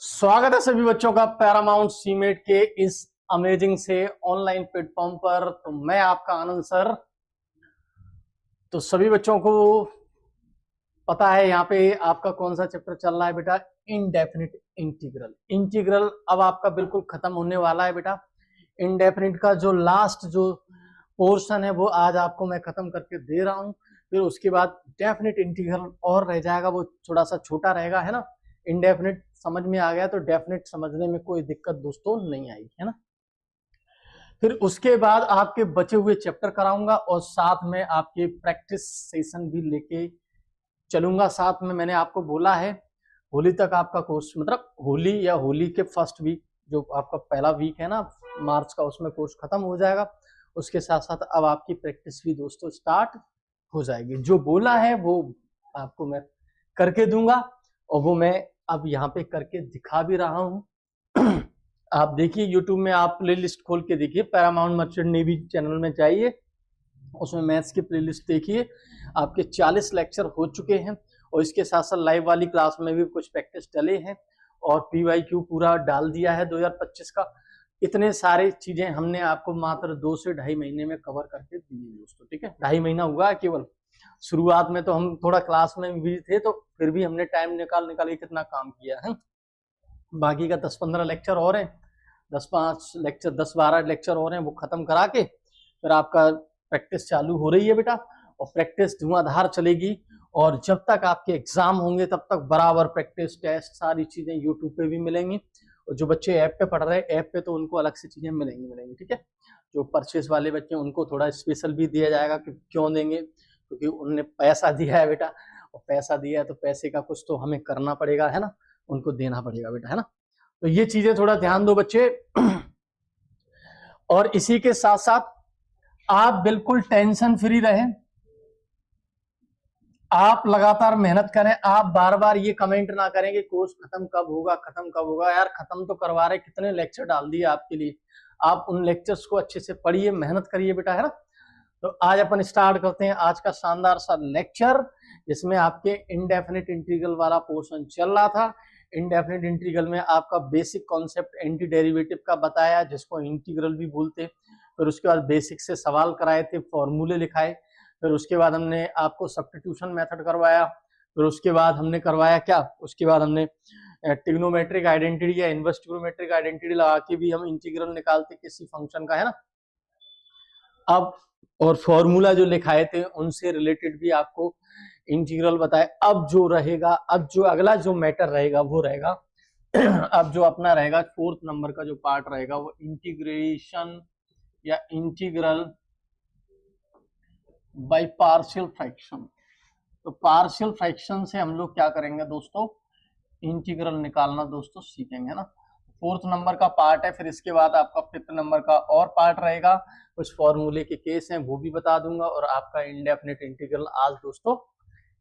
स्वागत है सभी बच्चों का पैरामाउंट सीमेट के इस अमेजिंग से ऑनलाइन प्लेटफॉर्म पर। तो मैं आपका आनंद सर। तो सभी बच्चों को पता है यहाँ पे आपका कौन सा चैप्टर चल रहा है बेटा? Indefinite integral. इंटीग्रल अब आपका बिल्कुल खत्म होने वाला है बेटा। इनडेफिनिट का जो लास्ट जो पोर्शन है वो आज आपको मैं खत्म करके दे रहा हूँ। फिर उसके बाद डेफिनिट इंटीग्रल और रह जाएगा, वो थोड़ा सा छोटा रहेगा, है ना। इनडेफिनिट समझ में आ गया तो डेफिनिट समझने में कोई दिक्कत दोस्तों नहीं आएगी, है ना। फिर उसके बाद आपके बचे हुए चैप्टर कराऊंगा और साथ में आपके प्रैक्टिस सेशन भी लेके चलूंगा साथ में। मैंने आपको बोला है होली तक आपका कोर्स, मतलब होली या होली के फर्स्ट वीक जो आपका पहला वीक है ना मार्च का, उसमें कोर्स खत्म हो जाएगा। उसके साथ साथ अब आपकी प्रैक्टिस भी दोस्तों स्टार्ट हो जाएगी। जो बोला है वो आपको मैं करके दूंगा और वो मैं अब यहाँ पे करके दिखा भी रहा हूँ। आप देखिए यूट्यूब में आप प्लेलिस्ट खोल के देखिए, पैरामाउंट मर्चेंट नेवी चैनल में जाइए, उसमें मैथ्स की प्लेलिस्ट देखिए। आपके 40 लेक्चर हो चुके हैं और इसके साथ साथ लाइव वाली क्लास में भी कुछ प्रैक्टिस डले हैं और पीवाईक्यू पूरा डाल दिया है 2025 का। इतने सारे चीजें हमने आपको मात्र 2 से ढाई महीने में कवर करके दी दोस्तों, ठीक है। ढाई महीना हुआ है केवल। शुरुआत में तो हम थोड़ा क्लास में भी थे तो फिर भी हमने टाइम निकाल के कितना काम किया है। बाकी का 10-15 लेक्चर और हैं, 10-12 लेक्चर और हैं, वो खत्म करा के फिर आपका प्रैक्टिस चालू हो रही है बेटा। और प्रैक्टिस धुआंधार चलेगी और जब तक आपके एग्जाम होंगे तब तक बराबर प्रैक्टिस टेस्ट सारी चीजें यूट्यूब पे भी मिलेंगी। और जो बच्चे ऐप पे पढ़ रहे हैं ऐप पे तो उनको अलग से चीजें मिलेंगी, ठीक है। जो परचेस वाले बच्चे उनको थोड़ा स्पेशल भी दिया जाएगा। क्यों देंगे? क्योंकि उनने पैसा दिया है बेटा, और पैसा दिया है तो पैसे का कुछ तो हमें करना पड़ेगा, है ना, उनको देना पड़ेगा बेटा, है ना। तो ये चीजें थोड़ा ध्यान दो बच्चे। और इसी के साथ साथ आप बिल्कुल टेंशन फ्री रहें, आप लगातार मेहनत करें। आप बार बार ये कमेंट ना करें कि कोर्स खत्म कब होगा, खत्म कब होगा। यार खत्म तो करवा रहे, कितने लेक्चर डाल दिए आपके लिए। आप उन लेक्चर्स को अच्छे से पढ़िए, मेहनत करिए बेटा, है ना। तो आज अपन स्टार्ट करते हैं आज का शानदार सा लेक्चर, जिसमें आपके इनडेफिनिट इंटीग्रल वाला पोर्शन चल रहा था। इनडेफिनिट इंटीग्रल में आपका बेसिक कॉन्सेप्ट एंटी डेरिवेटिव का बताया, जिसको इंटीग्रल भी बोलते। फिर उसके बाद बेसिक से सवाल कराए थे, फॉर्मूले लिखाए। फिर उसके बाद हमने आपको सब्स्टिट्यूशन मेथड करवाया। फिर उसके बाद हमने करवाया क्या, उसके बाद हमने ट्रिग्नोमेट्रिक आइडेंटिटी या इनवर्स ट्रिग्नोमेट्रिक आइडेंटिटी लगा के भी हम इंटीग्रल निकालते किसी फंक्शन का, है ना। अब और फॉर्मूला जो लिखाए थे उनसे रिलेटेड भी आपको इंटीग्रल बताए। अब जो रहेगा, अब जो अगला जो मैटर रहेगा वो रहेगा अब जो अपना रहेगा 4th नंबर का जो पार्ट रहेगा वो इंटीग्रेशन या इंटीग्रल बाय पार्शियल फ्रैक्शन। तो पार्शियल फ्रैक्शन से हम लोग क्या करेंगे दोस्तों, इंटीग्रल निकालना दोस्तों सीखेंगे, है ना। 4th नंबर का पार्ट है। फिर इसके बाद आपका 5th नंबर का और पार्ट रहेगा, कुछ फॉर्मूले के केस हैं वो भी बता दूंगा। और आपका इंडेफिनिट इंटीग्रल आज दोस्तों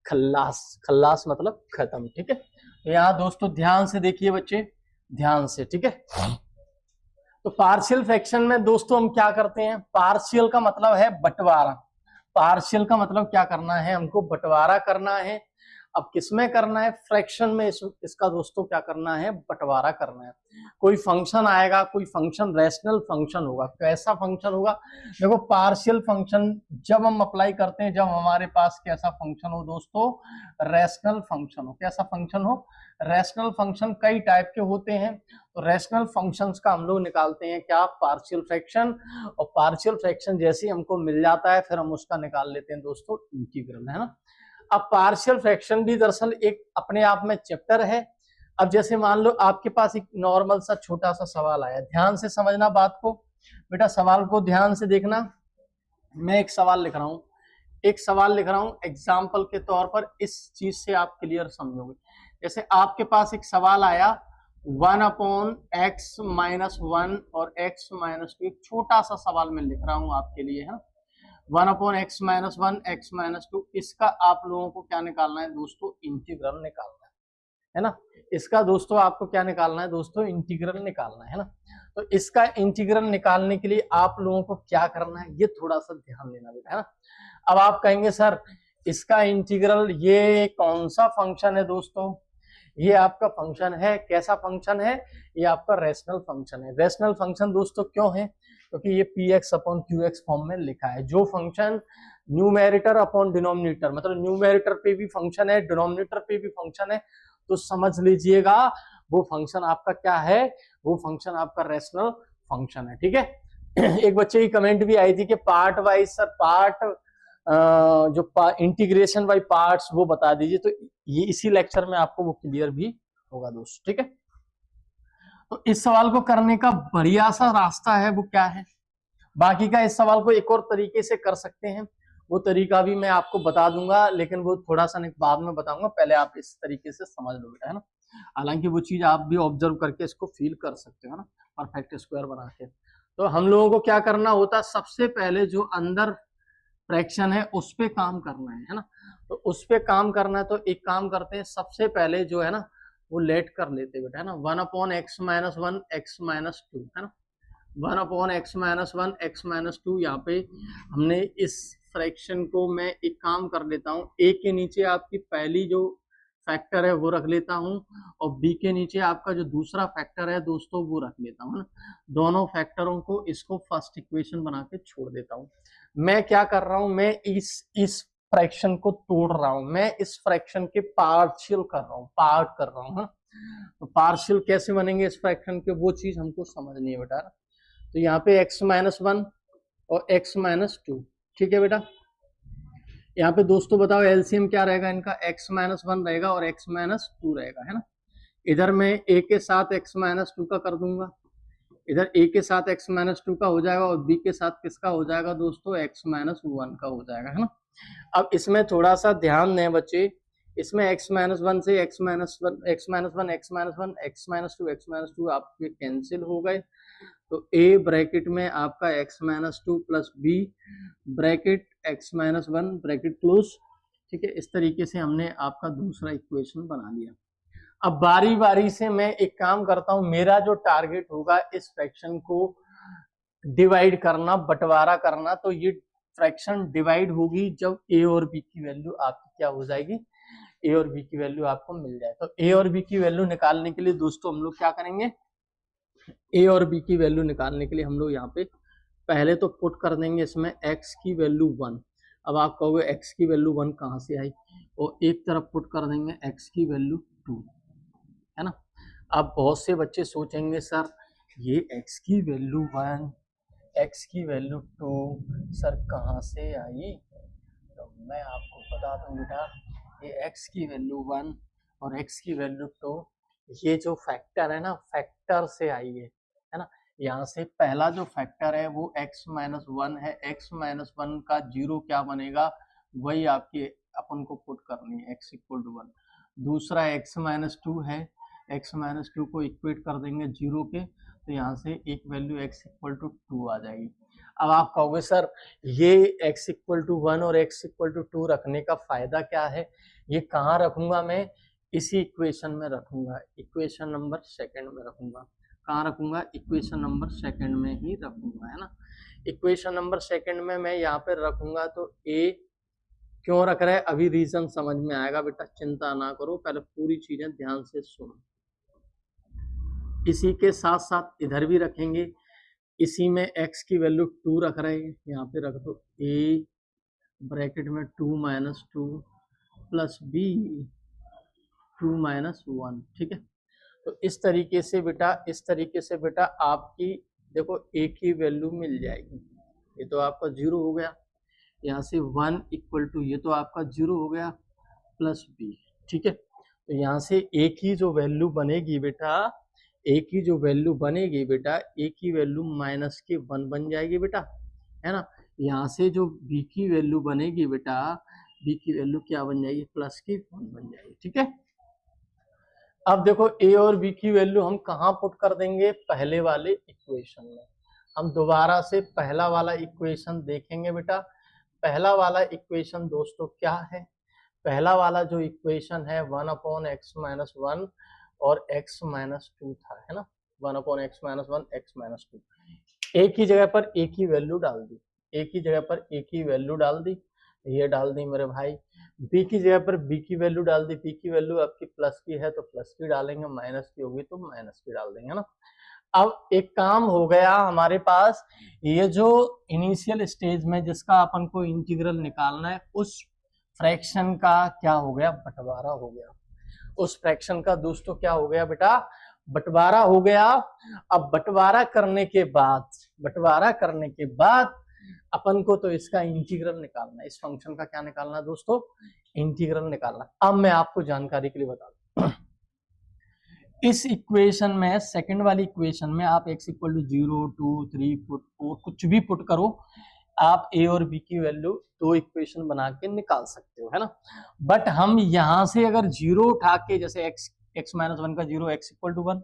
खल्लास, खल्लास मतलब खत्म, ठीक है। तो यहाँ दोस्तों ध्यान से देखिए बच्चे, ध्यान से, ठीक है। तो पार्शियल फ्रैक्शन में दोस्तों हम क्या करते हैं, पार्शियल का मतलब है बंटवारा। पार्शियल का मतलब क्या करना है, हमको बंटवारा करना है। अब किसमें करना है, फ्रैक्शन में। इसका दोस्तों क्या करना है, बंटवारा करना है। कोई फंक्शन आएगा, कोई फंक्शन रैशनल फंक्शन होगा। कैसा फंक्शन होगा, देखो पार्शियल फंक्शन जब हम अप्लाई करते हैं, जब हमारे पास कैसा फंक्शन हो दोस्तों, रैशनल फंक्शन हो। कैसा फंक्शन हो, रैशनल फंक्शन कई टाइप के होते हैं। तो रैशनल फंक्शंस का हम लोग निकालते हैं क्या, पार्शियल फ्रैक्शन। और पार्शियल फ्रैक्शन जैसे ही हमको मिल जाता है फिर हम उसका निकाल लेते हैं दोस्तों इंटीग्रल, है ना। अब पार्शियल फ्रैक्शन भी दरअसल एक अपने आप में चैप्टर है। अब जैसे मान लो आपके पास एक नॉर्मल सा छोटा सा सवाल आया, ध्यान से समझना बात को बेटा, सवाल को ध्यान से देखना। मैं एक सवाल लिख रहा हूं, एक सवाल लिख रहा हूं एग्जाम्पल के तौर पर, इस चीज से आप क्लियर समझोगे। जैसे आपके पास एक सवाल आया 1/x-1 और x-2, एक छोटा सा सवाल मैं लिख रहा हूं आपके लिए, है 1/x-1 x-2, इसका आप लोगों को क्या निकालना है दोस्तों, इंटीग्रल निकालना है ना। इसका दोस्तों आपको क्या निकालना है दोस्तों, इंटीग्रल निकालना है ना। तो इसका इंटीग्रल निकालने के लिए आप लोगों को क्या करना है, ये थोड़ा सा ध्यान देना बेटा, है ना। अब आप कहेंगे सर इसका इंटीग्रल, ये कौन सा फंक्शन है दोस्तों, ये आपका फंक्शन है, कैसा फंक्शन है, ये आपका रेशनल फंक्शन है। रेशनल फंक्शन दोस्तों क्यों है, क्योंकि ये px अपॉन qx फॉर्म में लिखा है। जो फंक्शन न्यूमेरेटर अपॉन डिनोमिनेटर, मतलब न्यूमेरेटर पे भी फंक्शन है, डिनोमिनेटर पे भी फंक्शन है, तो समझ लीजिएगा वो फंक्शन आपका क्या है, वो फंक्शन आपका रेशनल फंक्शन है। ठीक है। एक बच्चे की कमेंट भी आई थी कि पार्ट वाइज सर, पार्ट जो इंटीग्रेशन बाय पार्ट्स वो बता दीजिए, तो ये इसी लेक्चर में आपको वो क्लियर भी होगा दोस्त। ठीक है, तो इस सवाल को करने का बढ़िया सा रास्ता है वो क्या है, बाकी का इस सवाल को एक और तरीके से कर सकते हैं, वो तरीका भी मैं आपको बता दूंगा, लेकिन वो थोड़ा सा बाद में बताऊंगा, पहले आप इस तरीके से समझ लो, है ना। हालांकि वो चीज आप भी ऑब्जर्व करके इसको फील कर सकते हो ना, परफेक्ट स्क्वायर बना के। तो हम लोगों को क्या करना होता है, सबसे पहले जो अंदर फ्रैक्शन है उस पे काम करना है ना। तो उस पे काम करना है, तो एक काम करते हैं, सबसे पहले जो है ना वो लेट कर लेते बेटा, है ना। 1/(x-1) (x-2) है ना, 1/(x-1) (x-2). यहाँ पे हमने इस फ्रैक्शन को, मैं एक काम कर लेता हूँ, a के नीचे आपकी पहली जो फैक्टर है वो रख लेता हूँ, और b के नीचे आपका जो दूसरा फैक्टर है दोस्तों वो रख लेता हूँ ना। दोनों फैक्टरों को, इसको फर्स्ट इक्वेशन बना के छोड़ देता हूँ। मैं क्या कर रहा हूँ, मैं इस फ्रैक्शन को तोड़ रहा हूँ, मैं इस फ्रैक्शन के पार्शियल कर रहा हूँ, पार्ट कर रहा हूँ। तो पार्शियल कैसे बनेंगे इस फ्रैक्शन के, वो चीज हमको समझनी है बेटा। तो यहाँ पे x-1 और x-2, ठीक है बेटा। यहाँ पे दोस्तों बताओ एलसीएम क्या रहेगा इनका, x-1 रहेगा और x-2 रहेगा, है ना। इधर मैं a के साथ x-2 का कर दूंगा, इधर a के साथ x-2 का हो जाएगा, और b के साथ किसका हो जाएगा दोस्तों, x-1 का हो जाएगा, है ना। अब इसमें थोड़ा सा ध्यान दें बच्चे, इसमें x-1 से x-2 आपके कैंसिल हो गए, तो a ब्रैकेट में आपका x-2 plus b bracket x-1 bracket close. ठीक है, इस तरीके से हमने आपका दूसरा इक्वेशन बना लिया। अब बारी बारी से मैं एक काम करता हूं, मेरा जो टारगेट होगा इस फ्रैक्शन को डिवाइड करना, बंटवारा करना। तो ये फ्रैक्शन डिवाइड होगी जब a और b की वैल्यू आपकी क्या हो जाएगी, a और b की वैल्यू आपको मिल जाए। तो a और b की वैल्यू निकालने के लिए दोस्तों हम लोग क्या करेंगे, a और b की वैल्यू निकालने के लिए हम लोग यहाँ पे पहले तो पुट कर देंगे इसमें x की वैल्यू 1। अब आप कहोगे x की वैल्यू 1 कहाँ से आई, और एक तरफ पुट कर देंगे x की वैल्यू 2, है ना। अब बहुत से बच्चे सोचेंगे सर ये x की वैल्यू 1, x की वैल्यू 2 सर कहाँ से आई, तो मैं आपको बता दूं बेटा, ये x की वैल्यू 1 और x की वैल्यू 2, ये जो फैक्टर है ना, फैक्टर से आई है ना। यहाँ से पहला जो फैक्टर है वो x-1 है, x-1 का जीरो क्या बनेगा, वही आपकी अपन को पुट करनी है, x=1। दूसरा x-2 है, x-2 को इक्वेट कर देंगे जीरो के, तो यहाँ से एक वैल्यू x=2 आ जाएगी। अब आप कहोगे सर ये x=1 और x=2 रखने का फायदा क्या है, ये कहाँ रखूंगा मैं, इसी इक्वेशन में रखूंगा, इक्वेशन नंबर 2 में रखूंगा। कहाँ रखूंगा, इक्वेशन नंबर 2 में ही रखूंगा, है ना। इक्वेशन नंबर 2 में मैं यहाँ पे रखूंगा, तो a क्यों रख रहे हैं अभी रीजन समझ में आएगा बेटा, चिंता ना करो, पहले पूरी चीजें ध्यान से सुनो। इसी के साथ साथ इधर भी रखेंगे, इसी में x की वैल्यू 2 रख रहे हैं, यहाँ पे रख दो a ब्रैकेट में 2 - 2 प्लस b 2 - 1, ठीक है। तो इस तरीके से बेटा आपकी देखो a की वैल्यू मिल जाएगी, ये तो आपका 0 हो गया, यहाँ से 1 = ये तो आपका 0 हो गया प्लस b, ठीक है। तो यहाँ से a की जो वैल्यू बनेगी बेटा, a की जो वैल्यू बनेगी बेटा, a की वैल्यू -1 बन जाएगी बेटा, है ना। यहाँ से जो b की वैल्यू बनेगी बेटा, b की वैल्यू क्या बन जाएगी, +1 बन जाएगी, ठीक है। अब देखो a और b की वैल्यू हम कहाँ पुट कर देंगे, पहले वाले इक्वेशन में। हम दोबारा से पहला वाला इक्वेशन देखेंगे बेटा। पहला वाला इक्वेशन दोस्तों क्या है, पहला वाला जो इक्वेशन है 1/(x-1) और x-2 था, है ना। 1/(x-1) x-2, एक ही जगह पर एक ही वैल्यू डाल दी, एक ही जगह पर एक ही वैल्यू डाल दी, ये डाल दी मेरे भाई बी की जगह पर बी की वैल्यू डाल दी, बी की वैल्यू आपकी प्लस की है तो प्लस की डालेंगे, माइनस की होगी तो माइनस की डाल देंगे ना। अब एक काम हो गया हमारे पास, ये जो इनिशियल स्टेज में जिसका अपन को इंटीग्रल निकालना है उस फ्रैक्शन का क्या हो गया, बंटवारा हो गया। उस फ्रैक्शन का दोस्तों क्या हो गया बेटा, बंटवारा हो गया। अब बंटवारा करने के बाद अपन को तो इसका इंटीग्रल निकालना है, इस फंक्शन का क्या निकालना है दोस्तों, इंटीग्रल निकालना। अब मैं आपको जानकारी के लिए बता दूं, इस इक्वेशन में, सेकंड वाली इक्वेशन में आप x इक्वल टू 0, 2, 3, 4 कुछ भी पुट करो, आप a और b की वैल्यू दो इक्वेशन बना के निकाल सकते हो, है ना। बट हम यहां से अगर 0 उठा के, जैसे x माइनस 1 का 0, x equal to 1,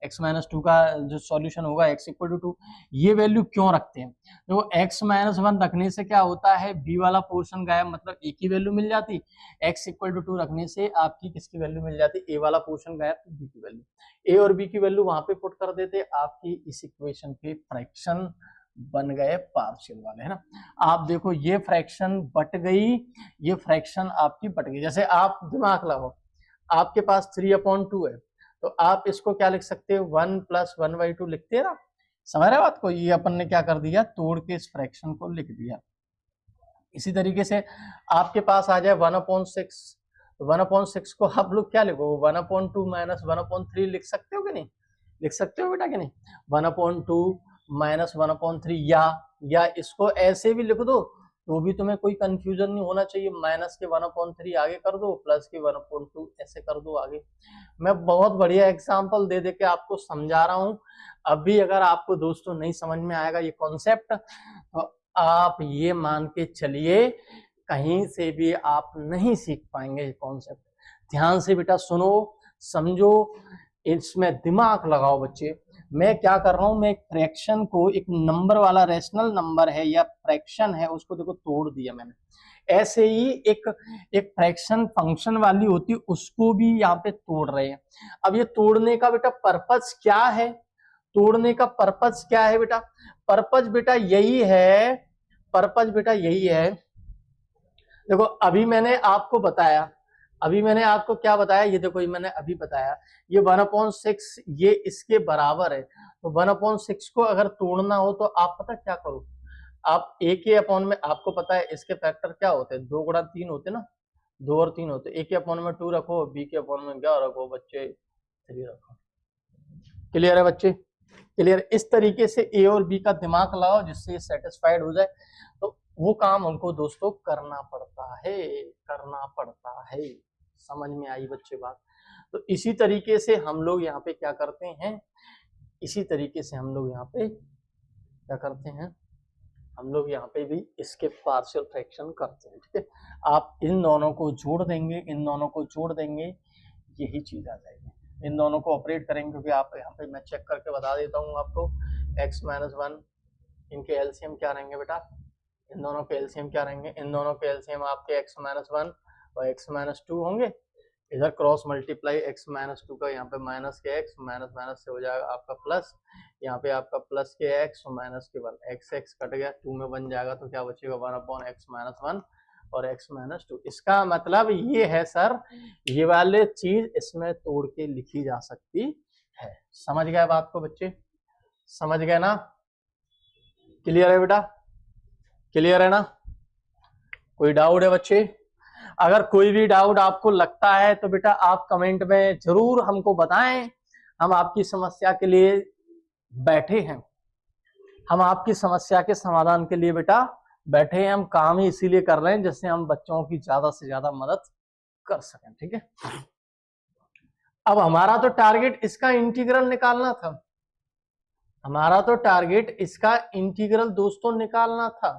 x minus 2 का जो सॉल्यूशन होगा x इक्वल टू 2, ये वैल्यू क्यों रखते हैं, तो x माइनस 1 रखने से क्या होता है, b वाला पोर्शन गायब, मतलब a की वैल्यू मिल जाती, x इक्वल टू 2 रखने से आपकी किसकी वैल्यू मिल जाती, a वाला पोर्शन गायब तो b की वैल्यू, a और b की वैल्यू वहां पे पुट कर देते, आपकी इस इक्वेशन के फ्रैक्शन बन गए पार्शियल वाले, है ना। आप देखो ये फ्रैक्शन बट गई, ये फ्रैक्शन आपकी बट गई। जैसे आप दिमाग लगाओ, आपके पास 3/2 है तो आप इसको क्या लिख सकते हो, 1 + 1/2 लिखते हैं ना, समझ रहे हो बात को। ये अपन ने क्या कर दिया, तोड़ के इस फ्रैक्शन को लिख दिया। इसी तरीके से आपके पास आ जाए 1/6, 1/6 को आप लोग क्या लिखो, 1/2 - 1/3 लिख सकते हो कि नहीं, लिख सकते हो बेटा कि नहीं, 1/2 - 1/3, या इसको ऐसे भी लिख दो तो भी तुम्हें कोई कंफ्यूजन नहीं होना चाहिए, माइनस के 1/3 आगे कर दो, प्लस के 1/2 ऐसे कर दो आगे। मैं बहुत बढ़िया एग्जांपल दे दे के आपको समझा रहा हूं। अभी अगर आपको दोस्तों नहीं समझ में आएगा ये कॉन्सेप्ट, तो आप ये मान के चलिए कहीं से भी आप नहीं सीख पाएंगे ये कॉन्सेप्ट। ध्यान से बेटा सुनो, समझो, इसमें दिमाग लगाओ बच्चे। मैं क्या कर रहा हूं, मैं एक फ्रैक्शन को, एक नंबर वाला रेशनल नंबर है या फ्रैक्शन है, उसको देखो तोड़ दिया मैंने। ऐसे ही एक फ्रैक्शन फंक्शन वाली होती है, उसको भी यहाँ पे तोड़ रहे हैं। अब ये तोड़ने का बेटा पर्पस क्या है, तोड़ने का पर्पस क्या है बेटा, पर्पस बेटा यही है, पर्पस बेटा यही है। देखो अभी मैंने आपको बताया, अभी मैंने आपको क्या बताया, ये देखो ये मैंने अभी बताया, ये 1/6 ये इसके बराबर है। तो 1/6 को अगर तोड़ना हो तो आप पता क्या करो, आप a के अपॉन में, आपको पता है इसके फैक्टर क्या होते हैं, 2 × 3 होते ना, 2 और 3 होते। a के अपॉन में 2 रखो, b के अपॉन में क्या रखो बच्चे, 3 रखो। क्लियर है बच्चे, क्लियर। इस तरीके से a और b का दिमाग लगाओ जिससे सेटिस्फाइड हो जाए। तो वो काम हमको दोस्तों करना पड़ता है, करना पड़ता है। समझ में आई बच्चे बात। तो इसी तरीके से हम लोग यहाँ पे क्या करते हैं, इसी तरीके से हम लोग यहाँ पे क्या करते हैं, हम लोग यहाँ पे भी इसके पार्शियल फ्रैक्शन करते हैं, ठीक है। आप इन दोनों को जोड़ देंगे, इन दोनों को जोड़ देंगे, यही चीज आ जाएगी। इन दोनों को ऑपरेट करेंगे, क्योंकि आप यहाँ पे मैं चेक करके बता देता हूँ आपको, x - 1 इनके एलसीएम क्या रहेंगे बेटा, इन दोनों के एलसीएम क्या रहेंगे, इन दोनों के एलसीएम आपके x - 1 और x - 2 होंगे। इधर क्रॉस मल्टीप्लाई x - 2 का, यहाँ पे माइनस के x, माइनस माइनस से हो जाएगा आपका प्लस, यहाँ पे आपका प्लस के x और माइनस के 1, x कट गया, 2 में बन जाएगा तो क्या बचेगा, 1/x - 1 और x - 2। इसका मतलब ये है सर, ये वाले चीज इसमें तोड़ के लिखी जा सकती है। समझ गए बात को बच्चे, समझ गए ना, क्लियर है बेटा, क्लियर है ना, कोई डाउट है बच्चे। अगर कोई भी डाउट आपको लगता है तो बेटा आप कमेंट में जरूर हमको बताएं, हम आपकी समस्या के लिए बैठे हैं, हम आपकी समस्या के समाधान के लिए बेटा बैठे हैं। हम काम ही इसीलिए कर रहे हैं जिससे हम बच्चों की ज्यादा से ज्यादा मदद कर सकें, ठीक है। अब हमारा तो टारगेट इसका इंटीग्रल निकालना था, हमारा तो टारगेट इसका इंटीग्रल दोस्तों निकालना था।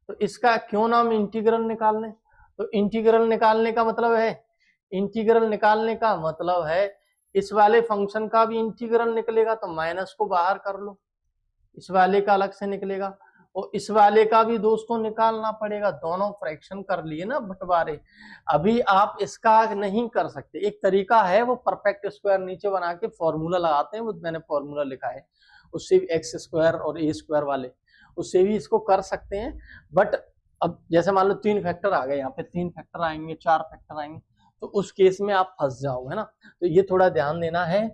तो इसका क्यों नाम इंटीग्रल निकालने, तो इंटीग्रल निकालने का मतलब है, इंटीग्रल निकालने का मतलब है इस वाले फंक्शन का भी इंटीग्रल निकलेगा तो माइनस को बाहर कर लो, इस वाले का अलग से निकलेगा और इस वाले का भी दोस्तों निकालना पड़ेगा। दोनों फ्रैक्शन कर लिए ना बंटवारे। अभी आप इसका नहीं कर सकते, एक तरीका है वो परफेक्ट स्क्वायर नीचे बना के फॉर्मूला लगाते हैं, वो मैंने फॉर्मूला लिखा है, उससे भी x² और a² वाले, उससे भी इसको कर सकते हैं। बट अब जैसे मान लो 3 फैक्टर आ गए, यहाँ पे 3 फैक्टर आएंगे, 4 फैक्टर आएंगे, तो उस केस में आप फंस जाओगे, है ना। तो ये थोड़ा ध्यान देना है,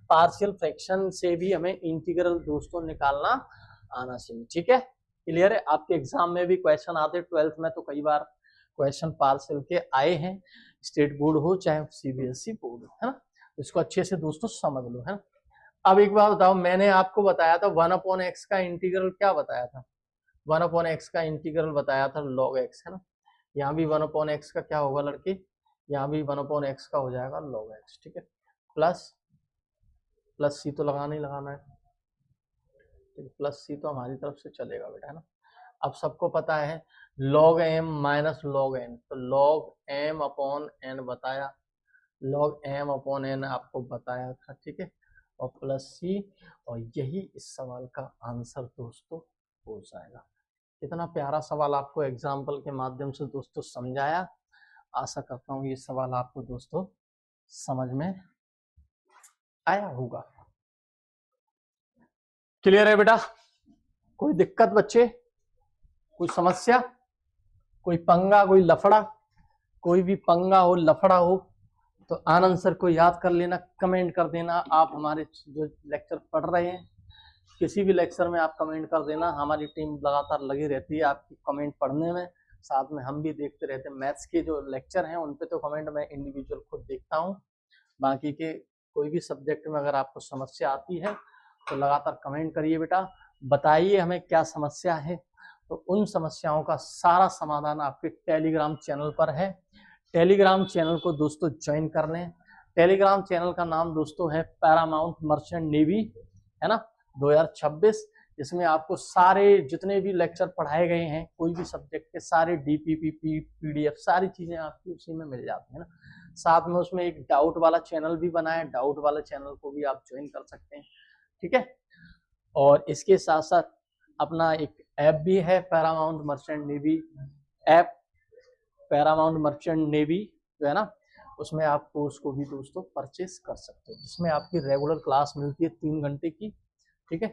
पार्शियल फ्रैक्शन से भी हमें इंटीग्रल दोस्तों निकालना आना चाहिए, ठीक है। क्लियर है। आपके एग्जाम में भी क्वेश्चन आते 12th में, तो कई बार क्वेश्चन पार्शियल के आए हैं, स्टेट बोर्ड हो चाहे सीबीएसई बोर्ड हो, है ना। इसको अच्छे से दोस्तों समझ लो, है ना। अब एक बात बताओ, मैंने आपको बताया था 1/x का इंटीग्रल क्या बताया था, 1/x का इंटीग्रल बताया था log x, है ना। यहाँ भी 1/x का क्या होगा लड़के, यहाँ भी 1/x का हो जाएगा log x, ठीक है। प्लस प्लस सी तो लगाना ही लगाना है, ठीक है, प्लस सी तो हमारी तरफ से चलेगा बेटा, है ना। अब सबको पता है log m minus log n, तो log m अपॉन n बताया, log m अपॉन n आपको बताया था, ठीक है, और प्लस सी, और यही इस सवाल का आंसर दोस्तों हो जाएगा। कितना प्यारा सवाल आपको एग्जाम्पल के माध्यम से दोस्तों समझाया। आशा करता हूँ ये सवाल आपको दोस्तों समझ में आया होगा। क्लियर है बेटा, कोई दिक्कत बच्चे, कोई समस्या, कोई पंगा, कोई लफड़ा, कोई भी पंगा हो लफड़ा हो तो आनंद सर को याद कर लेना, कमेंट कर देना। आप हमारे जो लेक्चर पढ़ रहे हैं किसी भी लेक्चर में आप कमेंट कर देना, हमारी टीम लगातार लगी रहती है आपकी कमेंट पढ़ने में, साथ में हम भी देखते रहते हैं। मैथ्स के जो लेक्चर हैं उन पे तो कमेंट मैं इंडिविजुअल खुद देखता हूँ, बाकी के कोई भी सब्जेक्ट में अगर आपको समस्या आती है तो लगातार कमेंट करिए बेटा, बताइए हमें क्या समस्या है, तो उन समस्याओं का सारा समाधान आपके टेलीग्राम चैनल पर है। टेलीग्राम चैनल को दोस्तों ज्वाइन कर लें। टेलीग्राम चैनल का नाम दोस्तों है पैरामाउंट मर्चेंट नेवी, है ना, 2026, जिसमें आपको सारे जितने भी लेक्चर पढ़ाए गए हैं कोई भी सब्जेक्ट के सारे डीपीपी पीडीएफ सारी चीजें आपकी उसी में मिल जाती है ना। साथ में उसमें एक डाउट वाला चैनल भी बना है, डाउट वाला चैनल को भी आप ज्वाइन कर सकते हैं, ठीक है। और इसके साथ साथ अपना एक ऐप भी है Paramount merchant navy app, Paramount merchant navy जो है ना, उसमें आपको उसको भी दोस्तों परचेस कर सकते हो, जिसमें आपकी रेगुलर क्लास मिलती है 3 घंटे की, ठीक है।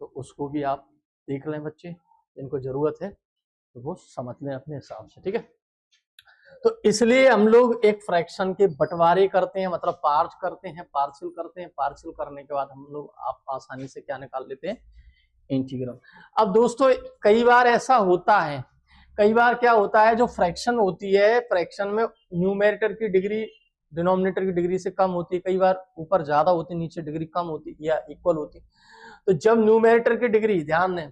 तो उसको भी आप देख लें बच्चे, जिनको जरूरत है तो वो समझ लें अपने हिसाब से, ठीक है। तो इसलिए हम लोग एक फ्रैक्शन के बंटवारे करते हैं, मतलब पार्ट करते हैं, पार्शियल करते हैं, पार्शियल करने के बाद हम लोग आप आसानी से क्या निकाल लेते हैं, इंटीग्रल। अब दोस्तों कई बार ऐसा होता है, कई बार क्या होता है, जो फ्रैक्शन होती है, फ्रैक्शन में न्यूमेरेटर की डिग्री डिनोमिनेटर की डिग्री से कम होती है, कई बार ऊपर ज्यादा होती, नीचे डिग्री कम होती या इक्वल होती। तो जब न्यूमेरेटर की डिग्री, ध्यान दें,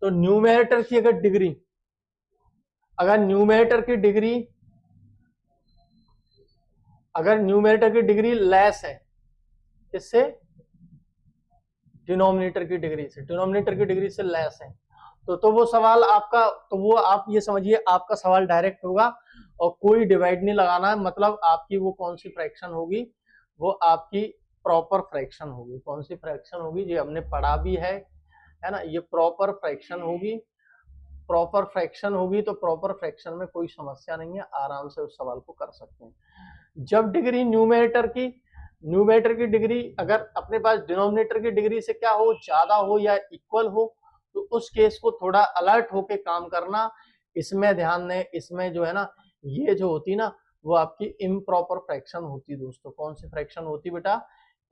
तो न्यूमेरेटर की अगर डिग्री, अगर न्यूमेरेटर की डिग्री, अगर न्यूमेरेटर की डिग्री लेस है किससे, डिनोमिनेटर की डिग्री से, डिनोमिनेटर की डिग्री से लेस है, तो वो सवाल आपका, तो वो आप ये समझिए आपका सवाल डायरेक्ट होगा और कोई डिवाइड नहीं लगाना है, मतलब आपकी वो कौन सी फ्रैक्शन होगी, वो आपकी प्रॉपर फ्रैक्शन होगी। कौन सी फ्रैक्शन होगी, ये हमने पढ़ा भी है ना, ये प्रॉपर फ्रैक्शन होगी, प्रॉपर फ्रैक्शन होगी। तो प्रॉपर फ्रैक्शन में कोई समस्या नहीं है, आराम से उस सवाल को कर सकते हैं। जब डिग्री न्यूमेरेटर की डिग्री अगर अपने पास डिनोमिनेटर की डिग्री से क्या हो, ज्यादा हो या इक्वल हो, तो उस केस को थोड़ा अलर्ट होके काम करना। इसमें ध्यान दें, इसमें जो है ना, ये जो होती ना, वो आपकी इम्प्रॉपर फ्रैक्शन होती दोस्तों। कौन सी फ्रैक्शन होती बेटा,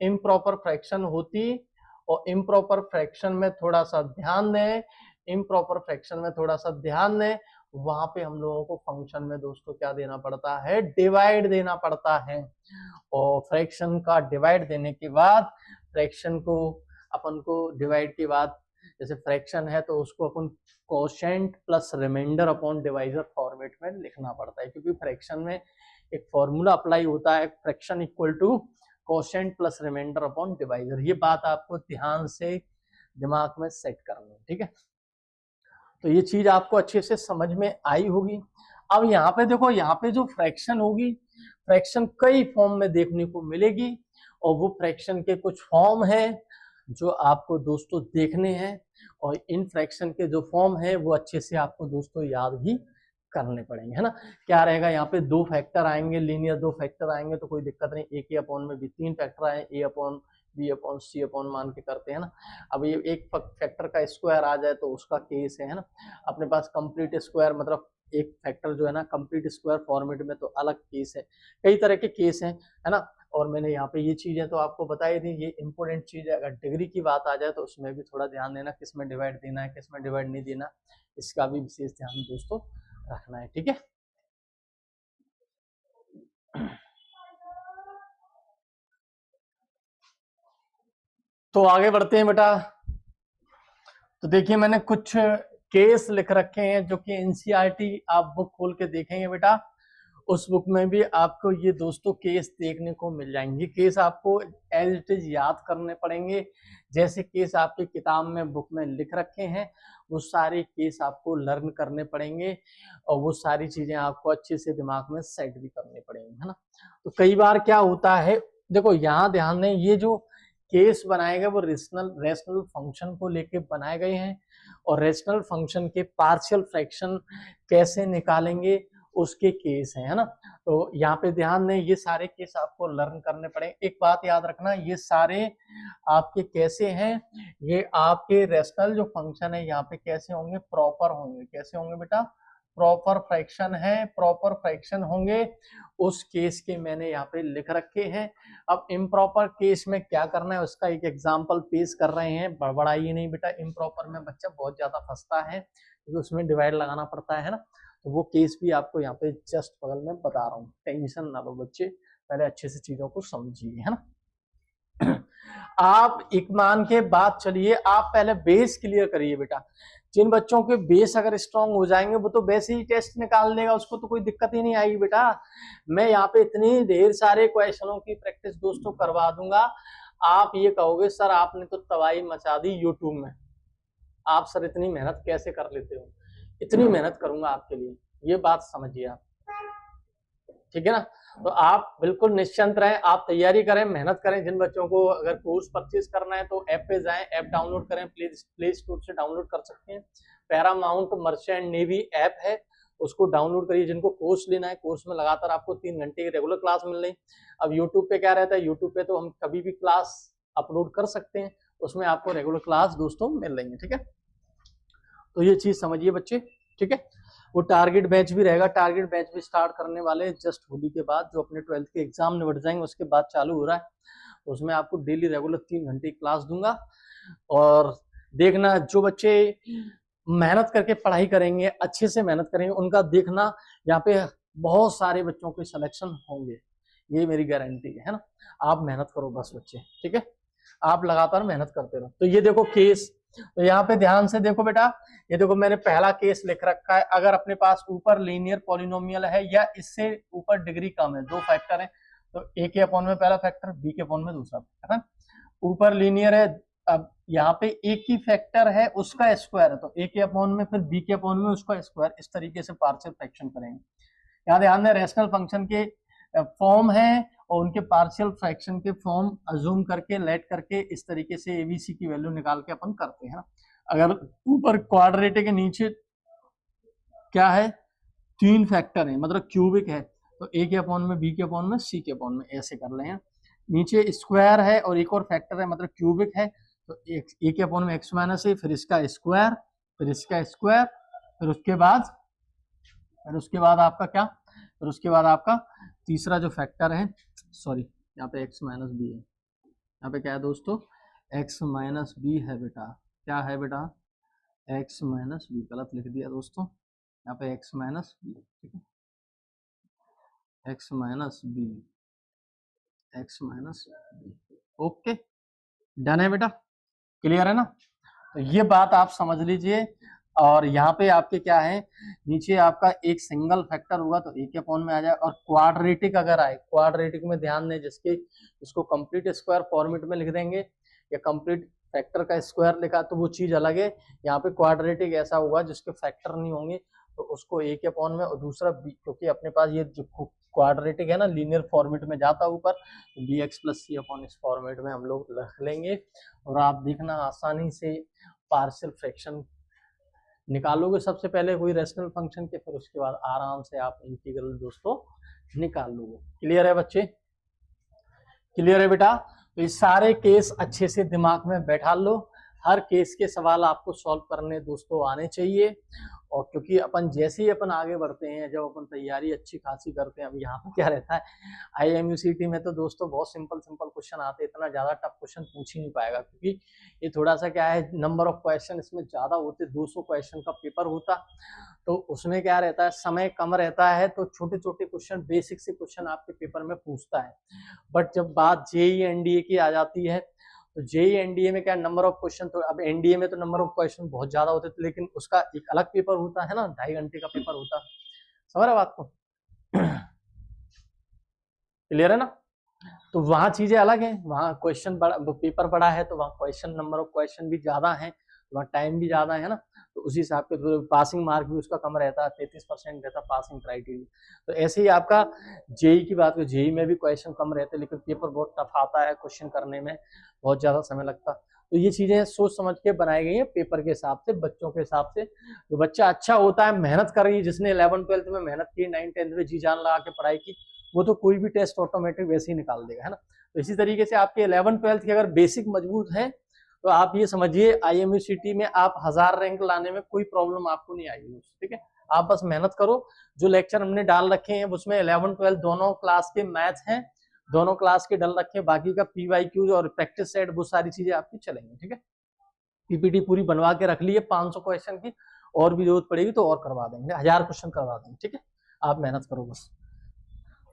इम्प्रॉपर फ्रैक्शन होती। और इम्प्रॉपर फ्रैक्शन में थोड़ा सा ध्यान दें, इम्प्रॉपर फ्रैक्शन में थोड़ा सा ध्यान दें, वहां पे हम लोगों को फंक्शन में दोस्तों क्या देना पड़ता है, डिवाइड देना पड़ता है। और फ्रैक्शन का डिवाइड देने के बाद, फ्रैक्शन को अपन को डिवाइड के बाद, जैसे फ्रैक्शन है तो उसको अपन quotient plus remainder upon divisor format में लिखना पड़ता है, क्योंकि फ्रैक्शन में एक फॉर्मूला अप्लाई होता है, fraction equal to quotient plus remainder upon divisor. ये बात आपको ध्यान से दिमाग में सेट करनी है, ठीक है। तो ये चीज आपको अच्छे से समझ में आई होगी। अब यहाँ पे देखो, यहाँ पे जो फ्रैक्शन होगी, फ्रैक्शन कई फॉर्म में देखने को मिलेगी, और वो फ्रैक्शन के कुछ फॉर्म हैं जो आपको दोस्तों देखने हैं, और इन फ्रैक्शन के जो फॉर्म है वो अच्छे से आपको दोस्तों याद भी करने पड़ेंगे, है ना। क्या रहेगा, यहाँ पे 2 फैक्टर आएंगे, लीनियर 2 फैक्टर आएंगे तो कोई दिक्कत नहीं, ए के अपॉन में भी 3 फैक्टर आए, ए अपॉन बी अपॉन सी अपॉन मान के करते हैं ना। अब ये एक फैक्टर का स्क्वायर आ जाए तो उसका केस है ना। अपने पास कंप्लीट स्क्वायर मतलब एक फैक्टर जो है ना कंप्लीट स्क्वायर फॉर्मेट में तो अलग केस है, कई तरह के केस हैं, है ना। और मैंने यहाँ पे ये चीजें तो आपको बताई थी, ये इंपॉर्टेंट चीज है। अगर डिग्री की बात आ जाए तो उसमें भी थोड़ा ध्यान देना, किस में डिवाइड देना है, किस में डिवाइड नहीं देना, इसका भी विशेष ध्यान दोस्तों रखना है, ठीक है। तो आगे बढ़ते हैं बेटा। तो देखिए मैंने कुछ केस लिख रखे हैं जो कि एनसीईआरटी आप बुक खोल के देखेंगे बेटा, उस बुक में भी आपको ये दोस्तों केस देखने को मिल जाएंगे। केस आपको एज इट इज याद करने पड़ेंगे, जैसे केस आपकी किताब में बुक में लिख रखे हैं वो सारे केस आपको लर्न करने पड़ेंगे और वो सारी चीजें आपको अच्छे से दिमाग में सेट भी करनी पड़ेंगी, है ना। तो कई बार क्या होता है, देखो यहाँ ध्यान दें, ये जो केस बनाए गए वो रेशनल फंक्शन को लेके बनाए गए हैं और रेशनल फंक्शन के पार्शियल फ्रैक्शन कैसे निकालेंगे उसके केस है ना। तो यहाँ पे ध्यान दें, ये सारे केस आपको लर्न करने पड़े। एक बात याद रखना, ये सारे आपके कैसे हैं, ये आपके रेशनल जो फंक्शन है यहाँ पे कैसे होंगे, प्रॉपर होंगे। कैसे होंगे बेटा, प्रॉपर फ्रैक्शन है, प्रॉपर फ्रैक्शन होंगे। उस केस के मैंने यहाँ पे लिख रखे हैं। अब इम्प्रॉपर केस में क्या करना है उसका एक एग्जांपल पेश कर रहे हैं। बड़बड़ाइए नहीं बेटा, इम्प्रॉपर में बच्चा बहुत ज्यादा फंसता है क्योंकि उसमें डिवाइड लगाना पड़ता है ना। तो वो केस भी आपको यहाँ पे जस्ट बगल में बता रहा हूँ, टेंशन ना लो बच्चे, पहले अच्छे से चीजों को समझिए, है ना। आप एक मान के बाद चलिए, आप पहले बेस क्लियर करिए बेटा। जिन बच्चों के बेस अगर स्ट्रांग हो जाएंगे वो तो वैसे ही टेस्ट निकाल लेगा, उसको तो कोई दिक्कत ही नहीं आएगी बेटा। मैं यहाँ पे इतनी ढेर सारे क्वेश्चनों की प्रैक्टिस दोस्तों करवा दूंगा, आप ये कहोगे सर आपने तो तबाही मचा दी यूट्यूब में, आप सर इतनी मेहनत कैसे कर लेते हो। इतनी मेहनत करूंगा आपके लिए, ये बात समझिए आप, ठीक है ना। तो आप बिल्कुल निश्चिंत रहें, आप तैयारी करें, मेहनत करें। जिन बच्चों को अगर कोर्स परचेज करना है तो ऐप पे जाएं, ऐप डाउनलोड करें, प्ले स्टोर से डाउनलोड कर सकते हैं। पैरामाउंट मर्चेंट नेवी ऐप है, उसको डाउनलोड करिए। जिनको कोर्स लेना है, कोर्स में लगातार आपको 3 घंटे की रेगुलर क्लास मिल रही। अब यूट्यूब पे क्या रहता है, यूट्यूब पे तो हम कभी भी क्लास अपलोड कर सकते हैं, उसमें आपको रेगुलर क्लास दोस्तों मिल रही है, ठीक है। तो ये चीज समझिए बच्चे, ठीक है। वो टारगेट बैच भी रहेगा, टारगेट बैच भी स्टार्ट करने वाले जस्ट होली के बाद, जो अपने 12th के एग्जाम निबट जाएंगे उसके बाद चालू हो रहा है। उसमें आपको डेली रेगुलर 3 घंटे की क्लास दूंगा। और देखना, जो बच्चे मेहनत करके पढ़ाई करेंगे, अच्छे से मेहनत करेंगे, उनका देखना यहाँ पे बहुत सारे बच्चों के सिलेक्शन होंगे, ये मेरी गारंटी है ना। आप मेहनत करो बस बच्चे, ठीक है, आप लगातार मेहनत करते रहो। तो ये देखो केस, तो यहाँ पे ध्यान से देखो बेटा, ये देखो मैंने पहला केस लिख रखा है। अगर अपने पास ऊपर लीनियर पॉलिनोमियल है या इससे ऊपर डिग्री कम है, दो फैक्टर है, तो ए के अपॉन में पहला फैक्टर, बी के अपॉन में दूसरा फैक्टर है। ऊपर लीनियर है, अब यहाँ पे एक ही फैक्टर है उसका स्क्वायर है, तो ए के अपॉन में फिर बी के अपॉन में उसका स्क्वायर, इस तरीके से पार्शियल फ्रैक्शन करेंगे। यहाँ ध्यान दें, रैशनल फंक्शन के फॉर्म है और उनके पार्शियल फ्रैक्शन के फॉर्म अज्यूम करके लेट करके इस तरीके से एबीसी की वैल्यू निकाल के अपन करते हैं। अगर ऊपर क्वाड्रेटिक के नीचे क्या है, 3 फैक्टर है मतलब क्यूबिक है, तो ए के अपॉन में, बी के अपॉन में, सी के अपॉन में, ऐसे कर लें। नीचे स्क्वायर है और एक और फैक्टर है मतलब क्यूबिक है, तो ए के अपॉन में एक्स माइनस ए, फिर इसका स्क्वायर, फिर इसका स्क्वायर, फिर उसके बाद आपका क्या, फिर उसके बाद आपका तीसरा जो फैक्टर है, सॉरी यहाँ पे x माइनस बी है, यहाँ पे क्या है दोस्तों, x माइनस बी है बेटा। क्या है बेटा, x माइनस बी, गलत लिख दिया दोस्तों, यहाँ पे x माइनस बी, ठीक है, x minus B, x minus B, okay, done है बेटा, क्लियर है ना। तो ये बात आप समझ लीजिए। और यहाँ पे आपके क्या है, नीचे आपका एक सिंगल फैक्टर होगा तो ए के अपॉन में आ जाए, और क्वाड्रेटिक अगर आए, क्वाड्रेटिक में ध्यान दें, इसको कंप्लीट स्क्वायर फॉर्मेट में लिख देंगे या कंप्लीट फैक्टर का स्क्वायर लिखा तो वो चीज अलग है। यहाँ पे क्वाड्रेटिक ऐसा होगा जिसके फैक्टर नहीं होंगे तो उसको ए के अपॉन में, और दूसरा बी, क्योंकि अपने पास ये जो क्वाड्रेटिक है ना लीनियर फॉर्मेट में जाता ऊपर, तो बी एक्स प्लस सी अपॉन इस फॉर्मेट में हम लोग रख लेंगे। और आप देखना आसानी से पार्शियल फ्रैक्शन निकालोगे, सबसे पहले कोई रेशनल फंक्शन के, फिर उसके बाद आराम से आप इंटीग्रल दोस्तों निकाल लोगे। क्लियर है बच्चे, क्लियर है बेटा। तो ये सारे केस अच्छे से दिमाग में बैठा लो, हर केस के सवाल आपको सॉल्व करने दोस्तों आने चाहिए। और क्योंकि अपन जैसे ही अपन आगे बढ़ते हैं, जब अपन तैयारी अच्छी खासी करते हैं, अब यहाँ पे क्या रहता है IMUCT में तो दोस्तों बहुत सिंपल सिंपल क्वेश्चन आते हैं, इतना ज्यादा टफ क्वेश्चन पूछ ही नहीं पाएगा, क्योंकि ये थोड़ा सा क्या है, नंबर ऑफ क्वेश्चन इसमें ज्यादा होते, 200 क्वेश्चन का पेपर होता, तो उसमें क्या रहता है, समय कम रहता है, तो छोटे छोटे क्वेश्चन, बेसिक से क्वेश्चन आपके पेपर में पूछता है। बट जब बात JEE NDA की आ जाती है, तो JEE NDA में क्या नंबर ऑफ क्वेश्चन, तो अब NDA में तो नंबर ऑफ क्वेश्चन बहुत ज्यादा होते थे, लेकिन उसका एक अलग पेपर होता है ना, 2.5 घंटे का पेपर होता, समझ रहे बात को? क्लियर है ना? तो वहां चीजें अलग है, वहां क्वेश्चन बड़ा, पेपर बड़ा है, तो वहां क्वेश्चन, नंबर ऑफ क्वेश्चन भी ज्यादा है, वहाँ टाइम भी ज्यादा है ना, तो उसी हिसाब के तो पासिंग मार्क भी उसका कम रहता है, 33% रहता पासिंग क्राइटेरिया। तो ऐसे ही आपका JEE की बात करें, JEE में भी क्वेश्चन कम रहते, लेकिन पेपर बहुत टफ आता है, क्वेश्चन करने में बहुत ज्यादा समय लगता। तो ये चीजें सोच समझ के बनाई गई है पेपर के हिसाब से, बच्चों के हिसाब से। जो बच्चा अच्छा होता है, मेहनत कर रही है, जिसने 11th-12th में मेहनत की, 9th-10th में जी जान लगा के पढ़ाई की, वो तो कोई भी टेस्ट ऑटोमेटिक वैसे ही निकाल देगा, है ना। तो इसी तरीके से आपके 11th-12th के अगर बेसिक मजबूत है, तो आप ये समझिए IMUCT में आप 1000 रैंक लाने में कोई प्रॉब्लम आपको नहीं आएगी, ठीक है। आप बस मेहनत करो, जो लेक्चर हमने डाल रखे हैं उसमें 11th-12th दोनों क्लास के मैथ्स हैं, दोनों क्लास के डल रखे, बाकी का PYQ और प्रैक्टिस सेट, वो सारी चीजें आपकी चलेंगी, ठीक है। PPT पूरी बनवा के रख ली है 500 क्वेश्चन की, और भी जरूरत पड़ेगी तो और करवा देंगे, 1000 क्वेश्चन करवा देंगे, ठीक है। आप मेहनत करो बस।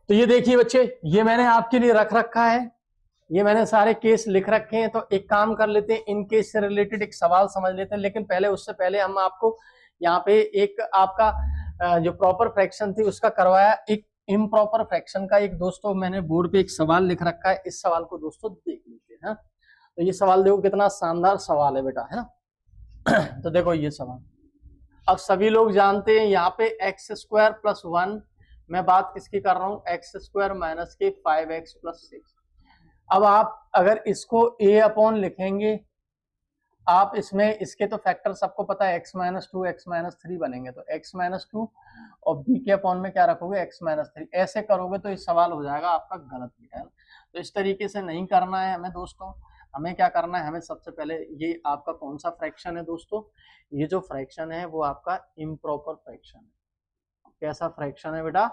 तो ये देखिए बच्चे, ये मैंने आपके लिए रख रखा है, ये मैंने सारे केस लिख रखे हैं। तो एक काम कर लेते हैं, इन केस से रिलेटेड एक सवाल समझ लेते हैं, लेकिन पहले, उससे पहले हम आपको यहाँ पे एक आपका जो प्रॉपर फ्रैक्शन थी उसका करवाया, एक इम्प्रॉपर फ्रैक्शन का एक दोस्तों मैंने बोर्ड पे एक सवाल लिख रखा है, इस सवाल को दोस्तों देख लीजिए। है तो ये सवाल देखो, कितना शानदार सवाल है बेटा, है ना। तो देखो ये सवाल, अब सभी लोग जानते हैं यहाँ पे x² + 1, मैं बात किसकी कर रहा हूँ, x² - के 5x + 6। अब आप अगर इसको a/ लिखेंगे, आप इसमें इसके तो फैक्टर सबको पता है, x - 2 x - 3 बनेंगे, तो x - 2 और b के अपॉन में क्या रखोगे, x - 3। ऐसे करोगे तो ये सवाल हो जाएगा आपका गलत, है। तो इस तरीके से नहीं करना है हमें दोस्तों। हमें क्या करना है, हमें सबसे पहले, ये आपका कौन सा फ्रैक्शन है दोस्तों, ये जो फ्रैक्शन है वो आपका इम्प्रॉपर फ्रैक्शन है। कैसा फ्रैक्शन है बेटा,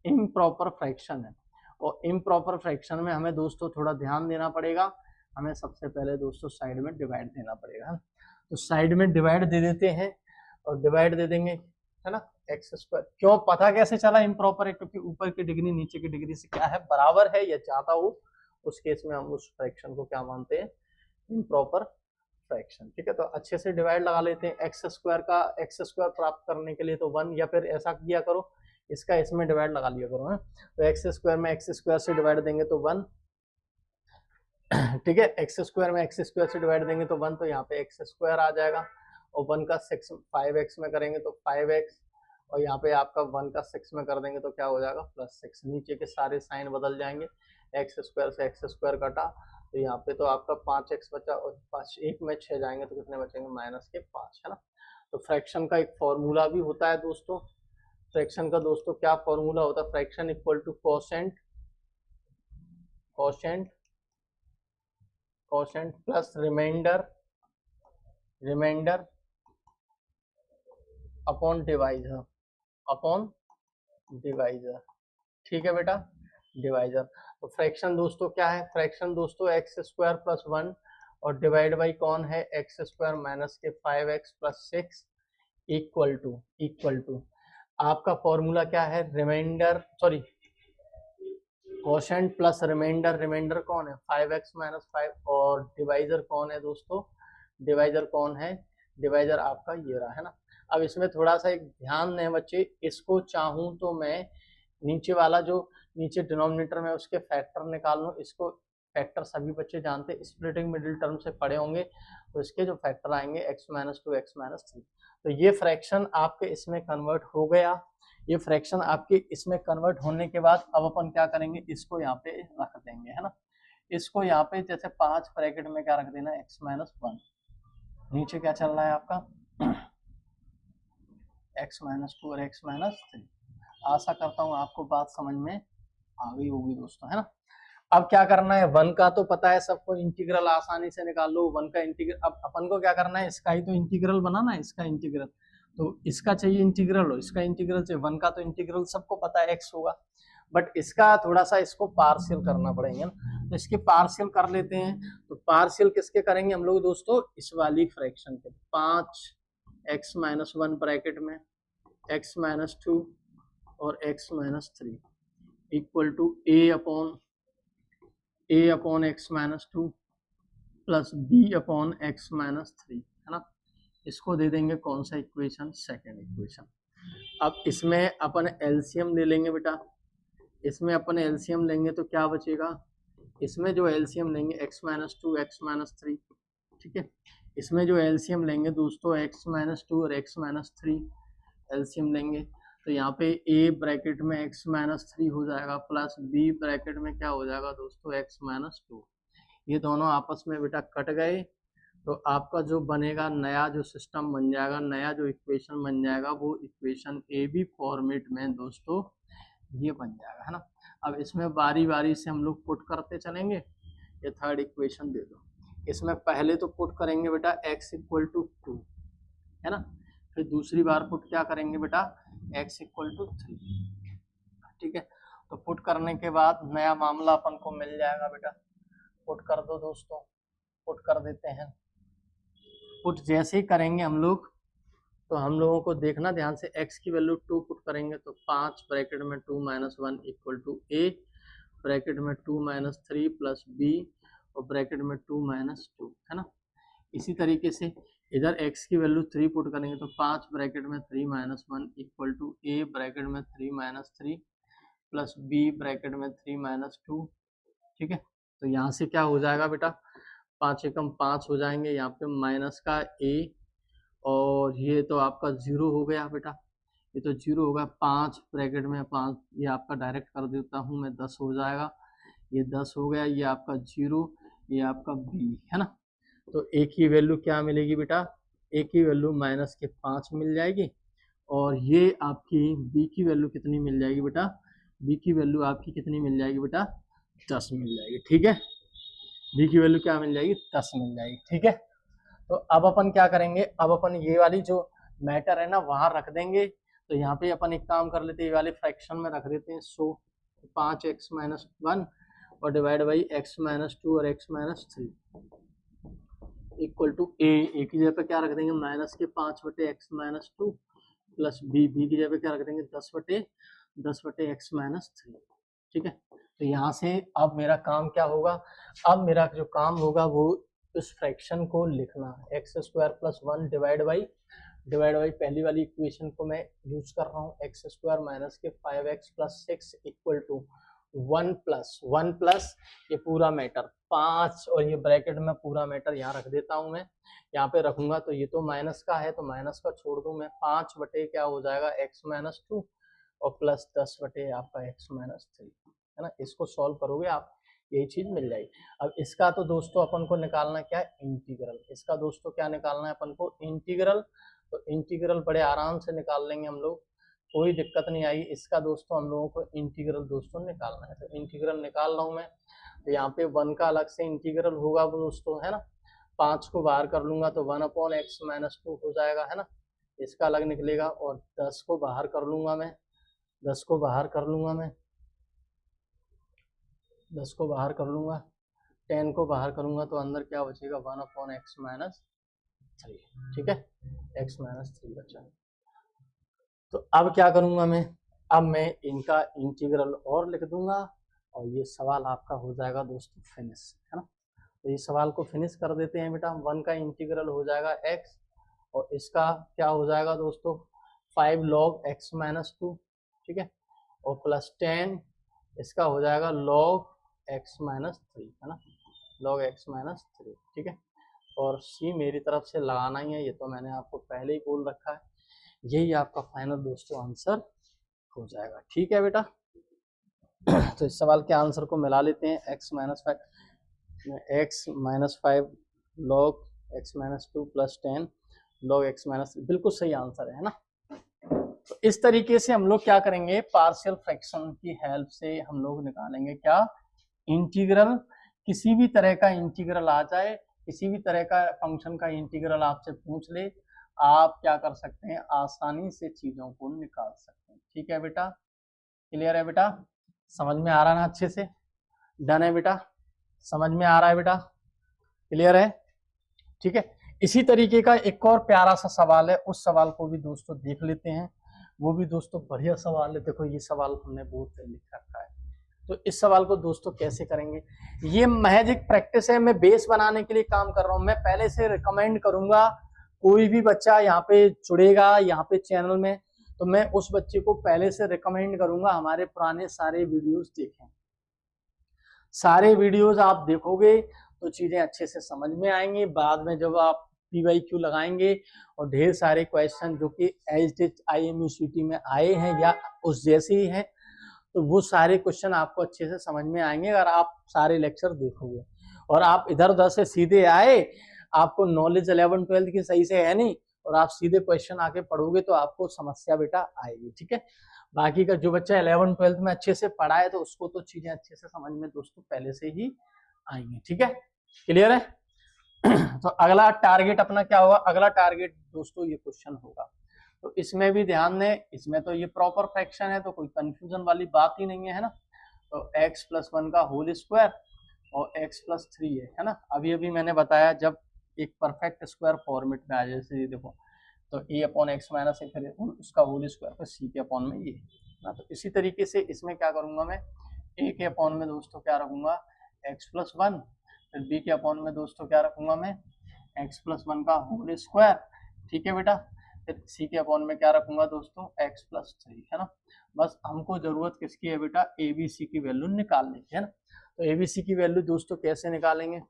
इम्प्रॉपर फ्रैक्शन है। और इम्प्रॉपर फ्रैक्शन में हमें दोस्तों थोड़ा ध्यान देना पड़ेगा, हमें सबसे पहले दोस्तों साइड में डिवाइड देना पड़ेगा। तो साइड में डिवाइड दे देते हैं, और डिवाइड दे देंगे, है ना, x²। क्यों, पता कैसे चला इम्प्रॉपर है, क्योंकि ऊपर की डिग्री नीचे की डिग्री से क्या है, बराबर है या ज्यादा हो, उस केस में हम उस फ्रैक्शन को क्या मानते हैं, इम्प्रॉपर फ्रैक्शन, ठीक है। तो अच्छे से डिवाइड लगा लेते हैं, x² का x² प्राप्त करने के लिए तो 1, या फिर ऐसा किया करो, इसका इसमें डिवाइड लगा लिया करो, है। तो x² में x² से डिवाइड देंगे तो 1, ठीक है। x² में x² से डिवाइड देंगे तो 1, तो यहाँ पे x² आ जाएगा, और 1 का 6 5x में करेंगे तो 5x, और यहाँ पे आपका 1 का 6 में कर देंगे तो क्या हो जाएगा, +6। नीचे के सारे साइन बदल जाएंगे, x² से x² कटा, तो यहाँ पे तो आपका 5x बचा, और 5 1 में 6 जाएंगे तो कितने बचेंगे, -5, है ना। तो फ्रैक्शन का एक फॉर्मूला भी होता है दोस्तों, फ्रैक्शन का दोस्तों क्या फॉर्मूला होता है, fraction equal to quotient plus remainder upon divisor, ठीक है बेटा, डिवाइजर। तो फ्रैक्शन दोस्तों क्या है, फ्रैक्शन दोस्तों x² + 1 और डिवाइड बाई कौन है, x² - के 5x + 6 इक्वल टू आपका फॉर्मूला क्या है, कोशेंट प्लस रिमाइंडर कौन है, 5x - 5, और डिवाइजर कौन है दोस्तों, डिवाइजर आपका ये रहा, है ना। अब इसमें थोड़ा सा एक ध्यान दें बच्चे, इसको चाहूं तो मैं नीचे वाला जो नीचे डिनोमिनेटर में उसके फैक्टर निकाल लूं, इसको फैक्टर सभी बच्चे जानते हैं, स्प्लिटिंग मिडिल टर्म से पढ़े होंगे, तो इसके जो फैक्टर आएंगे x - 2 x - 3। तो ये फ्रैक्शन आपके इसमें कन्वर्ट हो गया, ये फ्रैक्शन आपके इसमें कन्वर्ट होने के बाद अब अपन क्या करेंगे, इसको यहाँ पे रख देंगे, है ना। इसको यहाँ पे जैसे 5 ब्रैकेट में क्या रख देना, x - 1, नीचे क्या चल रहा है आपका x - 2 और x - 3। आशा करता हूँ आपको बात समझ में आ गई होगी दोस्तों, है ना। अब क्या करना है, वन का तो पता है सबको, इंटीग्रल आसानी से निकाल लो वन का इंटीग्रल। अब अपन को क्या करना है, इसका ही तो इंटीग्रल बनाना है, इसका इंटीग्रल, तो इसका चाहिए इंटीग्रल और इसका इंटीग्रल चाहिए। वन का तो इंटीग्रल सबको पता है एक्स होगा, बट इसका थोड़ा सा इसको पार्शियल करना पड़ेगा ना, तो इसके पार्शियल कर लेते हैं। तो पार्शियल किसके करेंगे हम लोग दोस्तों, इस वाली फ्रैक्शन के, 5x-1 ब्रैकेट में x-2 और x-3 equal to a upon x-2 plus b upon x-3, है ना। इसको दे देंगे कौन सा इक्वेशन, सेकेंड इक्वेशन। अब इसमें अपन एलसीएम ले लेंगे बेटा, इसमें अपन एलसीएम लेंगे तो क्या बचेगा, इसमें जो एलसीएम लेंगे x-2 x-3, ठीक है। इसमें जो एलसीएम लेंगे दोस्तों x-2 और x-3 एलसीएम लेंगे, तो यहाँ पे a ब्रैकेट में x-3 हो जाएगा प्लस b ब्रैकेट में क्या हो जाएगा दोस्तों x-2। ये दोनों आपस में बेटा कट गए, तो आपका जो बनेगा नया जो सिस्टम बन जाएगा, नया जो इक्वेशन बन जाएगा, वो इक्वेशन ए बी फॉर्मेट में दोस्तों ये बन जाएगा, है ना। अब इसमें बारी बारी से हम लोग पुट करते चलेंगे। ये थर्ड इक्वेशन दे दो, इसमें पहले तो पुट करेंगे बेटा x इक्वल टू 2, है ना। फिर दूसरी बार पुट क्या करेंगे बेटा, x इक्वल टू 3, ठीक है। तो पुट करने के बाद नया मामला अपन को मिल जाएगा बेटा, पुट कर दो दोस्तों, पुट कर देते हैं। पुट जैसे ही करेंगे हम लोग, तो हम लोगों को देखना ध्यान से, x की वैल्यू 2 पुट करेंगे तो 5 ब्रैकेट में 2 - 1 इक्वल टू a ब्रैकेट में 2 - 3 प्लस b और ब्रैकेट में 2 - 2, है ना। इसी तरीके से इधर x की वैल्यू 3 पुट करेंगे तो 5 ब्रैकेट में 3 - 1 इक्वल टू a ब्रैकेट में 3 - 3 प्लस b ब्रैकेट में 3 - 2, ठीक है। तो यहाँ से क्या हो जाएगा बेटा, 5 एकम 5 हो जाएंगे, यहाँ पे माइनस का a और ये तो आपका 0 हो गया बेटा, ये तो 0 होगा। 5 ब्रैकेट में 5, ये आपका डायरेक्ट कर देता हूँ मैं, 10 हो जाएगा, ये 10 हो गया, ये आपका 0, ये आपका b, है ना। तो a की वैल्यू क्या मिलेगी बेटा, a की वैल्यू -5 मिल जाएगी, और ये आपकी b की वैल्यू कितनी मिल जाएगी बेटा, b की वैल्यू आपकी कितनी मिल जाएगी बेटा, 10 मिल जाएगी, ठीक है। b की वैल्यू क्या मिल जाएगी, 10 मिल जाएगी, ठीक है। तो अब अपन क्या करेंगे, अब अपन ये वाली जो मैटर है ना वहां रख देंगे। तो यहाँ पे अपन एक काम कर लेते हैं, ये वाले फ्रैक्शन में रख देते हैं। सो 5x-1 और डिवाइड बाई x-2 और x-3 इक्वल टू a की जगह पे क्या रख देंगे, -5/x-2 प्लस b की जगह पे क्या रख देंगे, 10/x-3, ठीक है। तो यहाँ से अब मेरा काम क्या होगा, अब मेरा जो काम होगा वो इस फ्रैक्शन को लिखना, x² + 1 डिवाइड बाई पहली वाली इक्वेशन को मैं यूज कर रहा हूँ, x² - 5x + 6 equal to 1 plus ये पूरा मैटर 5 और ये ब्रैकेट में पूरा मैटर यहाँ रख देता हूँ मैं, यहाँ पे रखूंगा तो ये तो माइनस का है, तो माइनस का छोड़ दूं मैं, 5 बटे क्या हो जाएगा x-2 और प्लस 10 बटे आपका x-3, है ना। इसको सॉल्व करोगे आप, यही चीज मिल जाएगी। अब इसका तो दोस्तों अपन को निकालना क्या है, इंटीग्रल। इसका दोस्तों क्या निकालना है अपन को, इंटीग्रल। तो इंटीग्रल बड़े आराम से निकाल लेंगे हम लोग, कोई दिक्कत नहीं आई। इसका दोस्तों हम लोगों को इंटीग्रल दोस्तों निकालना है, तो इंटीग्रल निकाल रहा हूं मैं। तो यहाँ पे 1 का अलग से इंटीग्रल होगा दोस्तों, है ना। 5 को बाहर कर लूंगा तो 1/x-2 हो जाएगा, है ना, इसका अलग निकलेगा। और 10 को बाहर कर लूंगा मैं, 10 को बाहर कर लूंगा मैं, 10 को बाहर कर लूंगा, 10 को बाहर करूंगा तो अंदर क्या बचेगा, 1/x-3, ठीक है, x-3 बचा। तो अब क्या करूंगा मैं, अब मैं इनका इंटीग्रल और लिख दूंगा और ये सवाल आपका हो जाएगा दोस्तों फिनिश, है ना। तो ये सवाल को फिनिश कर देते हैं बेटा। 1 का इंटीग्रल हो जाएगा x और इसका क्या हो जाएगा दोस्तों 5 log x-2, ठीक है, और प्लस 10 इसका हो जाएगा log x-3, है ना, log x-3, ठीक है। और c मेरी तरफ से लगाना ही है, ये तो मैंने आपको पहले ही बोल रखा है। यही आपका फाइनल दोस्तों आंसर हो जाएगा, ठीक है बेटा। तो इस सवाल के आंसर को मिला लेते हैं, x-5 log x-2 plus 10 log x-3, बिल्कुल सही आंसर है ना। तो इस तरीके से हम लोग क्या करेंगे, पार्शियल फ्रैक्शन की हेल्प से हम लोग निकालेंगे क्या, इंटीग्रल, किसी भी तरह का इंटीग्रल आ जाए, किसी भी तरह का फंक्शन का इंटीग्रल आपसे पूछ ले, आप क्या कर सकते हैं, आसानी से चीजों को निकाल सकते हैं। ठीक है बेटा, क्लियर है बेटा, समझ में आ रहा है ना अच्छे से, डन है बेटा, समझ में आ रहा है बेटा, क्लियर है, ठीक है। इसी तरीके का एक और प्यारा सा सवाल है, उस सवाल को भी दोस्तों देख लेते हैं। वो भी दोस्तों बढ़िया सवाल है, देखो ये सवाल हमने बोर्ड पे लिख रखा है। तो इस सवाल को दोस्तों कैसे करेंगे, ये महज एक प्रैक्टिस है, मैं बेस बनाने के लिए काम कर रहा हूं। मैं पहले से रिकमेंड करूंगा, कोई भी बच्चा यहाँ पे जुड़ेगा यहाँ पे चैनल में, तो मैं उस बच्चे को पहले से रिकमेंड करूंगा हमारे पुराने सारे वीडियोस देखें। सारे वीडियोस आप देखोगे तो चीजें अच्छे से समझ में आएंगी। बाद में जब आप PYQ लगाएंगे और ढेर सारे क्वेश्चन जो कि IMUCT में आए हैं या उस जैसे ही हैं, तो वो सारे क्वेश्चन आपको अच्छे से समझ में आएंगे अगर आप सारे लेक्चर देखोगे। और आप इधर उधर से सीधे आए, आपको नॉलेज 11-12 की सही से है नहीं, और आप सीधे क्वेश्चन आके पढ़ोगे तो आपको समस्या बेटा आएगी। ठीक है, बाकी का जो बच्चा 11-12 में अच्छे से पढ़ा है तो उसको तो चीजें अच्छे से समझ में दोस्तों पहले से ही आएंगी। ठीक है, क्लियर है। तो अगला टारगेट अपना क्या होगा, अगला टारगेट दोस्तों ये क्वेश्चन होगा, तो इसमें भी ध्यान दें, इसमें तो ये प्रॉपर फ्रैक्शन है तो कोई कंफ्यूजन वाली बात ही नहीं है ना। तो x+1 का होल स्क्वायर और x+3 है ना। अभी अभी मैंने बताया जब एक परफेक्ट स्क्वायर फॉर्मेट में आ जाए, जैसे देखो तो a/x - a फिर उसका होल स्क्वायर फिर c के अपॉन में ये ना। तो इसी तरीके से इसमें क्या करूंगा मैं, a के अपॉन में दोस्तों क्या रखूंगा x+1, फिर b के अपॉन में दोस्तों क्या रखूंगा मैं x+1 का होल स्क्वायर। ठीक है बेटा, फिर c के अपॉन में क्या रखूंगा दोस्तों x+3 है ना। बस हमको जरूरत किसकी है बेटा, ABC की वैल्यू निकालने की है ना। तो ABC की वैल्यू दोस्तों कैसे निकालेंगे,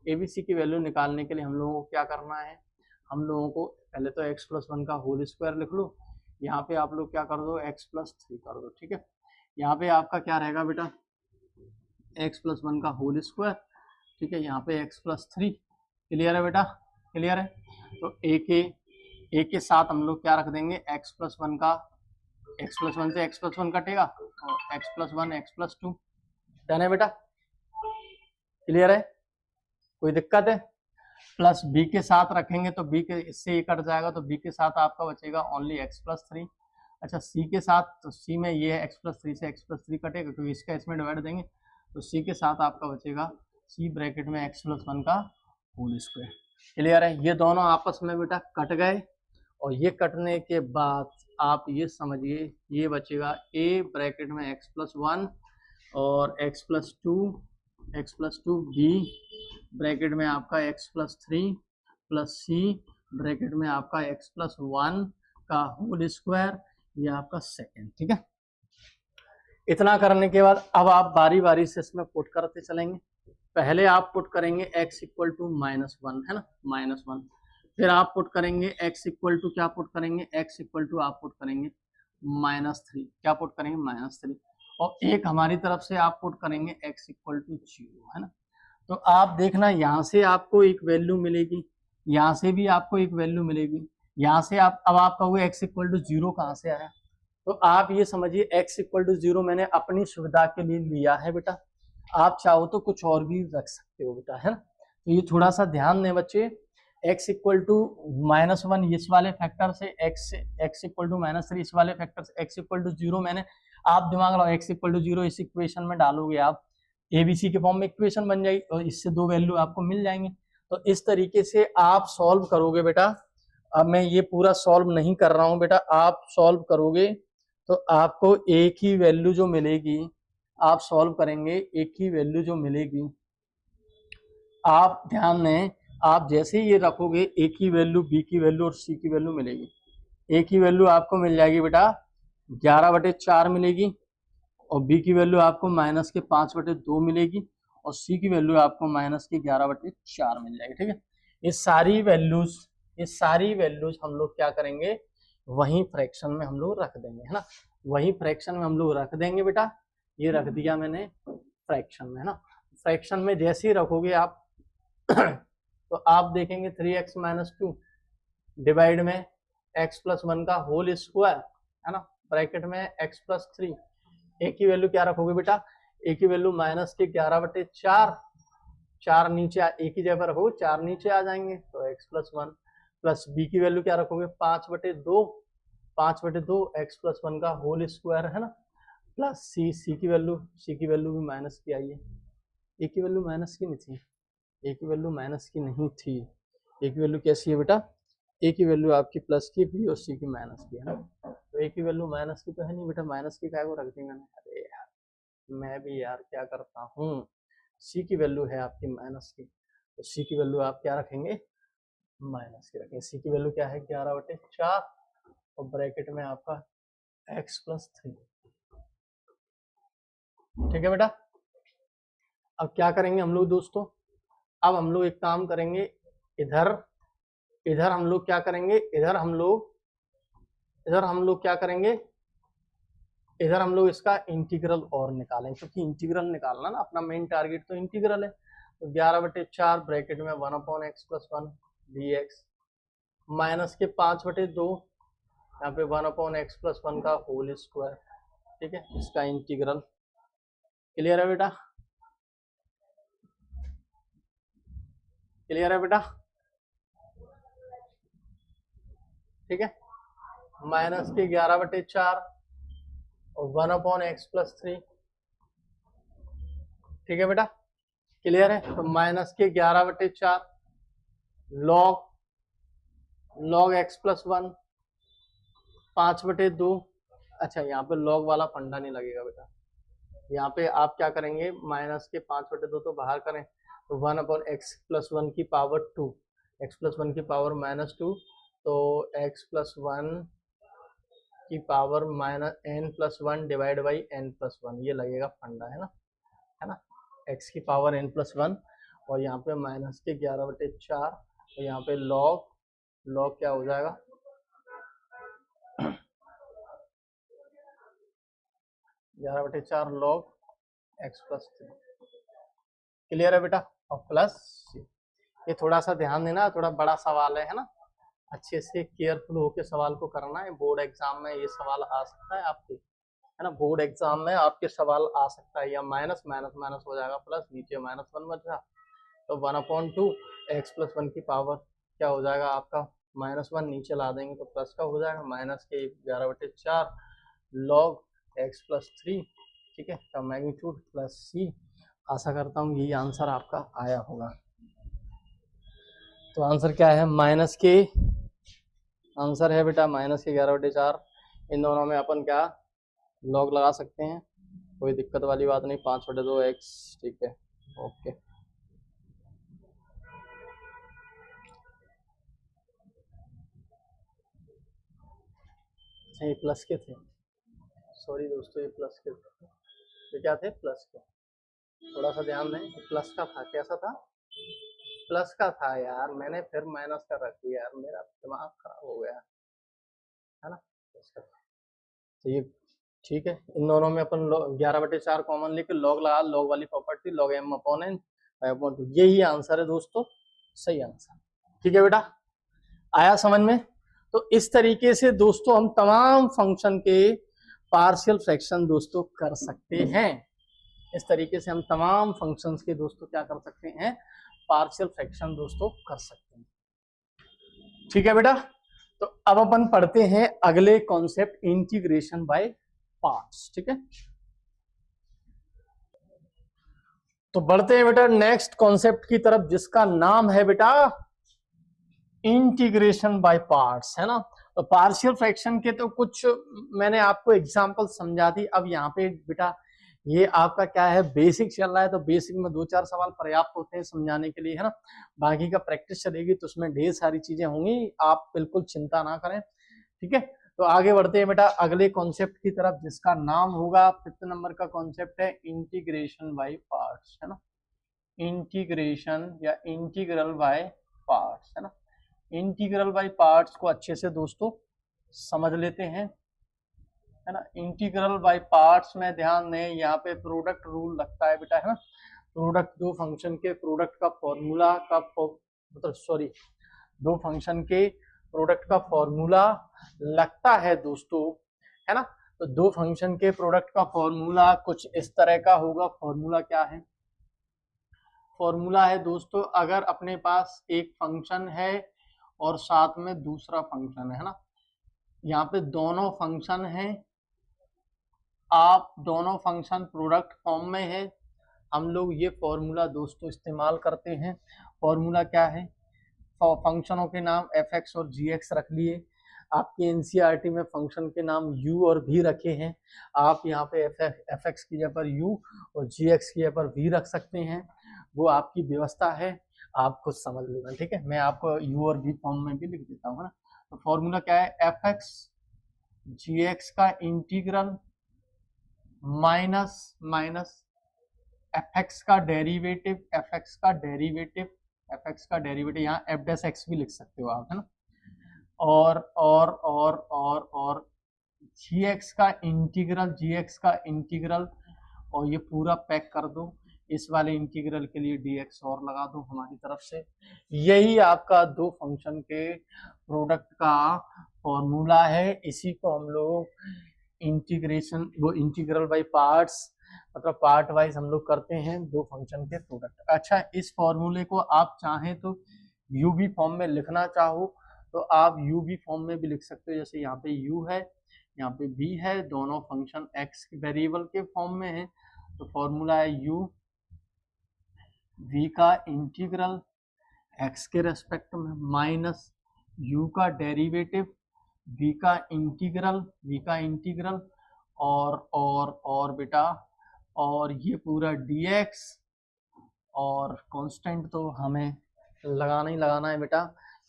ABC की वैल्यू निकालने के लिए हम लोगों को क्या करना है, हम लोगों को पहले तो x+1 का होल स्क्वायर लिख लो, यहाँ पे आप लोग क्या कर दो x+3 कर दो। ठीक है, यहाँ पे आपका क्या रहेगा बेटा x+1 का होल स्क्वायर, ठीक है, यहाँ पे x+3, क्लियर है बेटा, क्लियर है। तो a के साथ हम लोग क्या रख देंगे x+1 का, x+1 से x+1 कटेगा और x+1 x+2, डन है बेटा, क्लियर है, कोई दिक्कत है। प्लस b के साथ रखेंगे तो b के इससे ये कट जाएगा, तो b के साथ आपका बचेगा ओनली x+3। अच्छा c के साथ, तो c में ये है x+3 से x+3 कटेगा क्योंकि इसका इसमें डिवाइड देंगे, तो c के साथ आपका बचेगा c ब्रैकेट में x+1 का होल स्क्वायर। क्लियर है, ये दोनों आपस में बेटा कट गए, और ये कटने के बाद आप ये समझिए ये बचेगा a ब्रैकेट में x+1 और x+2 b ब्रैकेट में आपका x+3 प्लस c ब्रैकेट में आपका x+1 का होल स्क्वायर, ये आपका सेकेंड। ठीक है, इतना करने के बाद अब आप बारी बारी से इसमें पुट करते चलेंगे। पहले आप पुट करेंगे x इक्वल टू -1 है ना, -1, फिर आप पुट करेंगे x इक्वल टू क्या पुट करेंगे, x इक्वल टू आप पुट करेंगे -3, क्या पुट करेंगे -3, और एक हमारी तरफ से आप पुट करेंगे x इक्वल टू 0 है ना। तो आप देखना यहाँ से आपको एक वैल्यू मिलेगी, यहाँ से भी आपको एक वैल्यू मिलेगी, यहाँ से आप अब आप कहोगे x इक्वल टू 0 कहाँ से आया, तो आप ये समझिए x इक्वल टू 0 मैंने अपनी सुविधा के लिए लिया है बेटा, आप चाहो तो कुछ और भी रख सकते हो बेटा, है ना। तो ये थोड़ा सा ध्यान दें बच्चे, x इक्वल टू -1 इस वाले फैक्टर से, x इक्वल टू -3 इस वाले फैक्टर से, x इक्वल टू 0 मैंने, आप दिमाग लगाओ x इक्वल टू 0 इस इक्वेशन में डालोगे आप, ABC के फॉर्म में इक्वेशन बन जाएगी और इससे दो वैल्यू आपको मिल जाएंगे। तो इस तरीके से आप सॉल्व करोगे बेटा। अब मैं ये पूरा सॉल्व नहीं कर रहा हूं बेटा, आप सॉल्व करोगे तो आपको एक ही वैल्यू जो मिलेगी, आप सॉल्व करेंगे एक ही वैल्यू जो मिलेगी। आप ध्यान दें, आप जैसे ही ये रखोगे एक ही वैल्यू, बी की वैल्यू और सी की वैल्यू मिलेगी। एक ही वैल्यू आपको मिल जाएगी बेटा 11/4 मिलेगी, और b की वैल्यू आपको -5/2 मिलेगी, और c की वैल्यू आपको -11/4 मिल जाएगी। ठीक है, ये सारी वैल्यूज हम लोग क्या करेंगे, वही फ्रैक्शन में हम लोग रख देंगे, है ना, वही फ्रैक्शन में हम लोग रख देंगे बेटा। ये रख दिया मैंने फ्रैक्शन में, है ना। फ्रैक्शन में जैसे ही रखोगे आप तो आप देखेंगे 3x - 2 डिवाइड में x+1 का होल स्क्वायर, है ना, ब्रैकेट में x+3, एक ही वैल्यू क्या रखोगे बेटा, ए की वैल्यू माइनस के 11/4, 4 नीचे एक ही जगह पर रखोगे 4 नीचे आ जाएंगे तो x प्लस 1, प्लस बी की वैल्यू क्या रखोगे 5/2, 5/2 x प्लस 1 का होल स्क्वायर है ना, प्लस सी की वैल्यू भी माइनस की आई है। ए की वैल्यू माइनस की नहीं थी, ए की वैल्यू माइनस की नहीं थी, ए की वैल्यू कैसी है बेटा, ए की वैल्यू आपकी प्लस की, बी और सी की माइनस की है ना, तो ए की वैल्यू माइनस की तो है नहीं बेटा, माइनस की काय को रख दी मैंने। अरे यार मैं भी यार क्या करता हूँ, सी की वैल्यू है आपकी माइनस की, तो सी की वैल्यू आप क्या रखेंगे, माइनस की रखेंगे। सी की वैल्यू क्या है 11/4 और ब्रैकेट में आपका x प्लस 3। ठीक है बेटा, अब क्या करेंगे हम लोग दोस्तों, अब हम लोग एक काम करेंगे, इधर हम लोग क्या करेंगे, इधर हम लोग क्या करेंगे, इधर हम लोग इसका इंटीग्रल और निकालें, क्योंकि इंटीग्रल निकालना ना अपना मेन टारगेट तो इंटीग्रल है। तो 11/4 ब्रैकेट में 1/x प्लस 1 dx माइनस के 5/2 यहाँ पे 1/x प्लस 1 का होल स्क्वायर। ठीक है, इसका इंटीग्रल। क्लियर है बेटा, क्लियर है बेटा, ठीक है, माइनस के 11/4 और 1/x प्लस 3। ठीक है बेटा, क्लियर है, तो माइनस के 11/4 लॉग x प्लस 1 5/2। अच्छा यहाँ पे लॉग वाला फंडा नहीं लगेगा बेटा, यहाँ पे आप क्या करेंगे, माइनस के 5/2 तो बाहर करें तो 1/x प्लस 1 की पावर 2, x प्लस 1 की पावर -2, तो x प्लस 1 की power minus n plus 1 divide by n plus 1, ये लगेगा फंडा है ना, x की पावर n प्लस 1 और यहाँ पे माइनस के 11/4 और यहाँ पे लॉग क्या हो जाएगा 11/4 लॉग x प्लस 3। क्लियर है बेटा, और प्लस ये थोड़ा सा ध्यान देना, थोड़ा बड़ा सवाल है ना, अच्छे से केयरफुल होकर सवाल को करना है, बोर्ड एग्जाम में ये सवाल आ सकता है आपके, है ना, बोर्ड एग्जाम में आपके सवाल आ सकता है, या माइनस माइनस माइनस हो जाएगा प्लस, नीचे -1 बच रहा तो 1/2 x प्लस 1 की पावर क्या हो जाएगा आपका -1, नीचे ला देंगे तो प्लस का हो जाएगा, माइनस के 11/4 लॉग x प्लस 3। ठीक है, का मैग्नीट्यूड प्लस सी। आशा करता हूँ यही आंसर आपका आया होगा। तो आंसर क्या है, माइनस के आंसर है बेटा माइनस के 11/4, इन दोनों में अपन क्या लॉग लगा सकते हैं, कोई दिक्कत वाली बात नहीं, 5/2 x। ठीक है, ओके। ये प्लस के थे, सॉरी दोस्तों, ये प्लस के थे, ये क्या थे, प्लस के, थोड़ा सा ध्यान दें, प्लस का था, कैसा था, प्लस का था यार, मैंने फिर माइनस का रख दिया यार, मेरा दिमाग खराब हो गया है ना, प्लस का था। तो ये ठीक है, इन दोनों में अपन 11/4 कॉमन लेके लॉग लगा, लॉग वाली property log m upon n upon 2, यही आंसर है दोस्तों, सही आंसर। ठीक है बेटा, आया समझ में। तो इस तरीके से दोस्तों हम तमाम फंक्शन के पार्शियल फ्रैक्शन दोस्तों कर सकते हैं, इस तरीके से हम तमाम फंक्शंस के दोस्तों क्या कर सकते हैं, पार्शियल फ्रैक्शन दोस्तों कर सकते हैं। ठीक है बेटा, तो अब अपन पढ़ते हैं अगले कॉन्सेप्ट, इंटीग्रेशन बाय पार्ट्स। ठीक है, तो बढ़ते हैं बेटा नेक्स्ट कॉन्सेप्ट की तरफ, जिसका नाम है बेटा इंटीग्रेशन बाय पार्ट्स, है ना। तो पार्शियल फ्रैक्शन के तो कुछ मैंने आपको एग्जांपल समझा दी, अब यहाँ पे बेटा ये आपका क्या है, बेसिक चल रहा है, तो बेसिक में 2-4 सवाल पर्याप्त होते हैं समझाने के लिए, है ना, बाकी का प्रैक्टिस चलेगी तो उसमें ढेर सारी चीजें होंगी, आप बिल्कुल चिंता ना करें। ठीक है, तो आगे बढ़ते हैं बेटा अगले कॉन्सेप्ट की तरफ, जिसका नाम होगा 5th नंबर का कॉन्सेप्ट है इंटीग्रेशन बाय पार्ट्स, है ना, इंटीग्रेशन या इंटीग्रल बाय पार्ट्स, है ना। इंटीग्रल बाय पार्ट्स को अच्छे से दोस्तों समझ लेते हैं, है ना। इंटीग्रल बाय पार्ट्स में ध्यान दें, यहाँ पे प्रोडक्ट रूल लगता है बेटा, है ना, प्रोडक्ट दो फंक्शन के प्रोडक्ट का फॉर्मूला का मतलब सॉरी दो फंक्शन के प्रोडक्ट का फॉर्मूला लगता है दोस्तों, है ना। तो दो फंक्शन के प्रोडक्ट का फॉर्मूला कुछ इस तरह का होगा। फॉर्मूला क्या है? फॉर्मूला है दोस्तों, अगर अपने पास एक फंक्शन है और साथ में दूसरा फंक्शन है ना, यहाँ पे दोनों फंक्शन हैं, आप दोनों फंक्शन प्रोडक्ट फॉर्म में है, हम लोग ये फॉर्मूला दोस्तों इस्तेमाल करते हैं। फॉर्मूला क्या है? फंक्शनों के नाम fx और gx रख लिए। आपके एनसीईआरटी में फंक्शन के नाम u और v रखे हैं, आप यहाँ पे fx की जगह पर u और gx की जगह पर v रख सकते हैं, वो आपकी व्यवस्था है, आप खुद समझ लेना। ठीक है, मैं आपको u और v फॉर्म में भी लिख देता हूँ ना। तो फॉर्मूला क्या है? fx gx का इंटीग्रल माइनस माइनस fx का डेरिवेटिव, fx का डेरिवेटिव, fx का डेरिवेटिव, यहाँ f डैश x भी लिख सकते हो आप, है ना, और gx का इंटीग्रल, gx का इंटीग्रल, और ये पूरा पैक कर दो। इस वाले इंटीग्रल के लिए dx और लगा दो हमारी तरफ से। यही आपका दो फंक्शन के प्रोडक्ट का फॉर्मूला है। इसी को हम लोग इंटीग्रेशन, वो इंटीग्रल बाय पार्ट्स, मतलब पार्ट वाइज हम लोग करते हैं दो फंक्शन के प्रोडक्ट। अच्छा, इस फॉर्मूले को आप चाहें तो यूवी फॉर्म में लिखना चाहो तो आप यूवी फॉर्म में भी लिख सकते हो। जैसे यहाँ पे u है, यहाँ पे v है, दोनों फंक्शन x वेरिएबल के फॉर्म में है, तो फॉर्मूला है u v का इंटीग्रल x के रेस्पेक्ट में माइनस u का डेरिवेटिव v का इंटीग्रल और बेटा, और ये पूरा dx, और कांस्टेंट तो हमें लगाना ही लगाना है बेटा,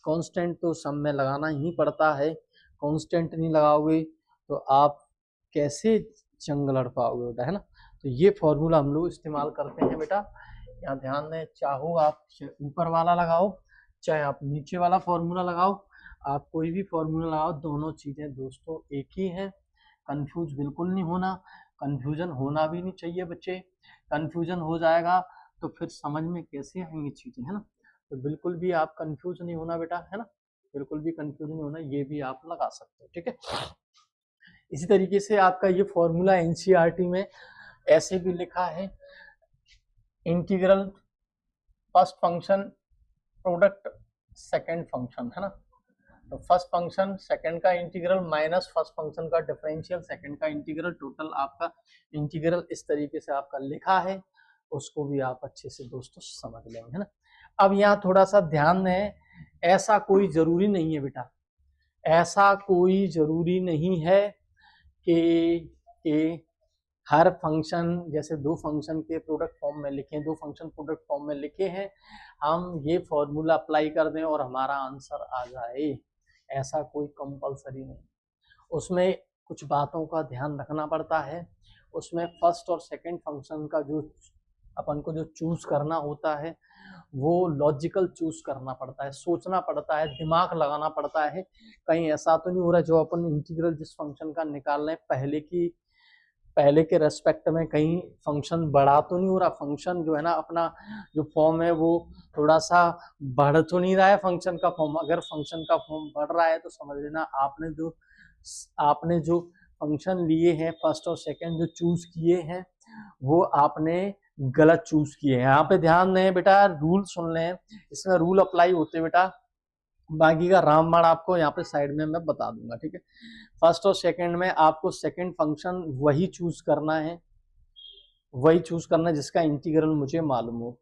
कांस्टेंट तो सब में लगाना ही पड़ता है। कांस्टेंट नहीं लगाओगे तो आप कैसे जंग लड़ पाओगे बेटा, है ना। तो ये फॉर्मूला हम लोग इस्तेमाल करते हैं बेटा, यहाँ ध्यान दें। चाहो आप ऊपर वाला लगाओ, चाहे आप नीचे वाला फॉर्मूला लगाओ, आप कोई भी फॉर्मूला लगाओ, दोनों चीजें दोस्तों एक ही हैं। कंफ्यूज बिल्कुल नहीं होना, कंफ्यूजन होना भी नहीं चाहिए बच्चे। कंफ्यूजन हो जाएगा तो फिर समझ में कैसे आएंगी चीजें, है ना। तो बिल्कुल भी आप कंफ्यूज नहीं होना बेटा, है ना, बिल्कुल भी कंफ्यूज नहीं होना, ये भी आप लगा सकते हो। ठीक है, इसी तरीके से आपका ये फॉर्मूला एनसीईआरटी में ऐसे भी लिखा है, integral first function product second function, है ना। तो फर्स्ट फंक्शन सेकंड का इंटीग्रल माइनस फर्स्ट फंक्शन का डिफरेंशियल सेकंड का इंटीग्रल, टोटल आपका इंटीग्रल इस तरीके से आपका लिखा है, उसको भी आप अच्छे से दोस्तों समझ लेंगे, है ना। अब यहाँ थोड़ा सा ध्यान दें, ऐसा कोई जरूरी नहीं है बेटा, ऐसा कोई जरूरी नहीं है कि हर फंक्शन, जैसे दो फंक्शन के प्रोडक्ट फॉर्म में लिखे, दो फंक्शन प्रोडक्ट फॉर्म में लिखे हैं, हम ये फॉर्मूला अप्लाई कर दें और हमारा आंसर आ जाए, ऐसा कोई कंपलसरी नहीं। उसमें कुछ बातों का ध्यान रखना पड़ता है। उसमें फर्स्ट और सेकंड फंक्शन का जो अपन को जो चूज करना होता है वो लॉजिकल चूज करना पड़ता है, सोचना पड़ता है, दिमाग लगाना पड़ता है। कहीं ऐसा तो नहीं हो रहा जो अपन इंटीग्रल जिस फंक्शन का निकाल रहे हैं पहले के रेस्पेक्ट में कहीं फंक्शन बढ़ा तो नहीं हो रहा, फंक्शन जो है ना अपना जो फॉर्म है वो थोड़ा सा बढ़ तो नहीं रहा है फंक्शन का फॉर्म। अगर फंक्शन का फॉर्म बढ़ रहा है तो समझ लेना आपने जो फंक्शन लिए हैं फर्स्ट और सेकंड जो चूज किए हैं वो आपने गलत चूज किए हैं। यहाँ पे ध्यान दें बेटा, रूल सुन लें, इसमें रूल अप्लाई होते हैं बेटा, बाकी का रामबाण आपको यहाँ पे साइड में मैं बता दूंगा। ठीक है, फर्स्ट और सेकंड में आपको सेकंड फंक्शन वही चूज करना है, वही चूज करना है जिसका इंटीग्रल मुझे मालूम हो।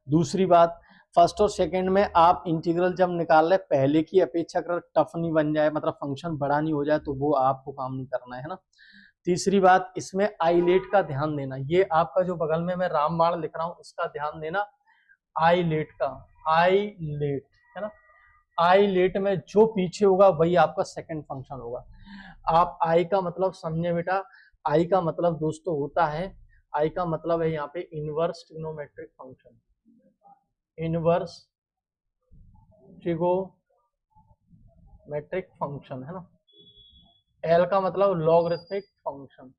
दूसरी बात, फर्स्ट और सेकंड में आप इंटीग्रल जब निकाल रहे पहले की अपेक्षा अगर टफ नहीं बन जाए, मतलब फंक्शन बड़ा नहीं हो जाए, तो वो आपको काम नहीं करना है ना। तीसरी बात, इसमें आईलेट का ध्यान देना, ये आपका जो बगल में मैं रामबाण लिख रहा हूँ इसका ध्यान देना, आईलेट का, आईलेट, है ना। आईलेट में जो पीछे होगा वही आपका सेकंड फंक्शन होगा। आप आई का मतलब समझे बेटा, आई का मतलब दोस्तों होता है, आई का मतलब है यहाँ पे inverse trigonometric function, inverse trigonometric function, है ना। एल का मतलब लॉगरिथमिक फंक्शन,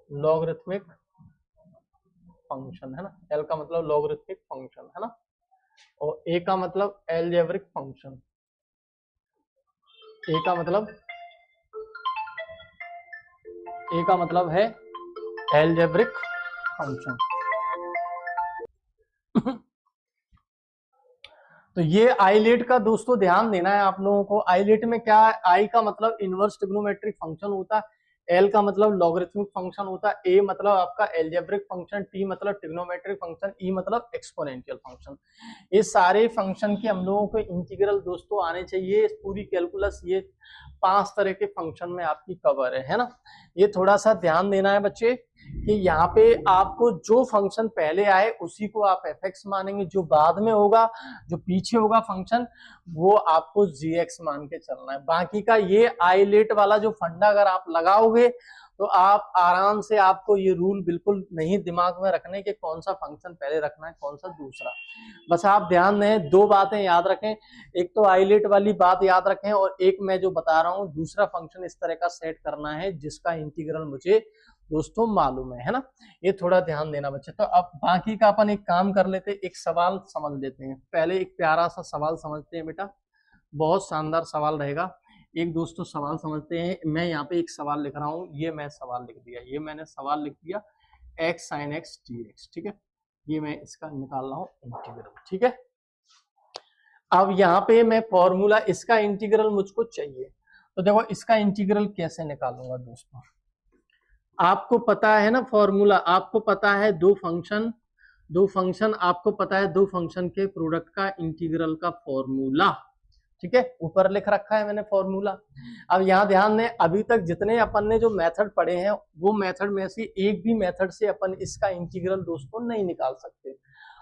लॉगरिथमिक फंक्शन, है ना। एल का मतलब लॉगरिथमिक फंक्शन, है ना। और ए का मतलब एलजेब्रिक फंक्शन, ए का मतलब ए का मतलब है एल्जेब्रिक फंक्शन। तो ये आईलेट का दोस्तों ध्यान देना है आप लोगों को। आईलेट में क्या है, आई का मतलब इनवर्स ट्रिग्नोमेट्रिक फंक्शन होता है, एल का मतलब लॉगरिथमिक फंक्शन होता है, ए मतलब आपका एल्जेब्रिक फंक्शन, टी मतलब ट्रिग्नोमेट्रिक फंक्शन, ई मतलब एक्सपोनेंशियल फंक्शन। ये सारे फंक्शन के हम लोगों को इंटीग्रल दोस्तों आने चाहिए। पूरी कैलकुलस ये 5 तरह के फंक्शन में आपकी कवर है ना। ये थोड़ा सा ध्यान देना है बच्चे कि यहाँ पे आपको जो फंक्शन पहले आए उसी को आप एफ एक्स मानेंगे, जो बाद में होगा, जो पीछे होगा फंक्शन, वो आपको जी एक्स मान के चलना है। बाकी का ये आईलेट वाला जो फंडा अगर आप लगाओगे तो आप आराम से, आपको ये रूल बिल्कुल नहीं दिमाग में रखने के कौन सा फंक्शन पहले रखना है कौन सा दूसरा। बस आप ध्यान दें, 2 बातें याद रखें, एक तो आईलेट वाली बात याद रखें और एक मैं जो बता रहा हूं दूसरा फंक्शन इस तरह का सेट करना है जिसका इंटीग्रल मुझे दोस्तों मालूम है ना। ये थोड़ा ध्यान देना बच्चे। तो अब बाकी का अपन एक काम कर लेते हैं, एक सवाल समझ लेते हैं। पहले एक प्यारा सा सवाल समझते हैं बेटा, बहुत शानदार सवाल रहेगा। एक दोस्तों सवाल समझते हैं। मैं यहाँ पे एक सवाल लिख रहा हूँ, ये मैं सवाल लिख दिया, ये मैंने सवाल लिख दिया x sine x d x, ठीक है। ये मैं इसका निकाल रहा हूँ इंटीग्रल, ठीक है। अब यहाँ पे मैं फॉर्मूला, इसका इंटीग्रल मुझको चाहिए, तो देखो इसका इंटीग्रल कैसे निकालूंगा दोस्तों। आपको पता है ना फॉर्मूला, आपको पता है दो फंक्शन आपको पता है दो फंक्शन के प्रोडक्ट का इंटीग्रल का फॉर्मूला, ठीक है। ऊपर लिख रखा है मैंने फॉर्मूला। अब यहाँ ध्यान दें, अभी तक जितने अपन ने जो मेथड पढ़े हैं वो मेथड में से एक भी मेथड से अपन इसका इंटीग्रल दोस्तों नहीं निकाल सकते।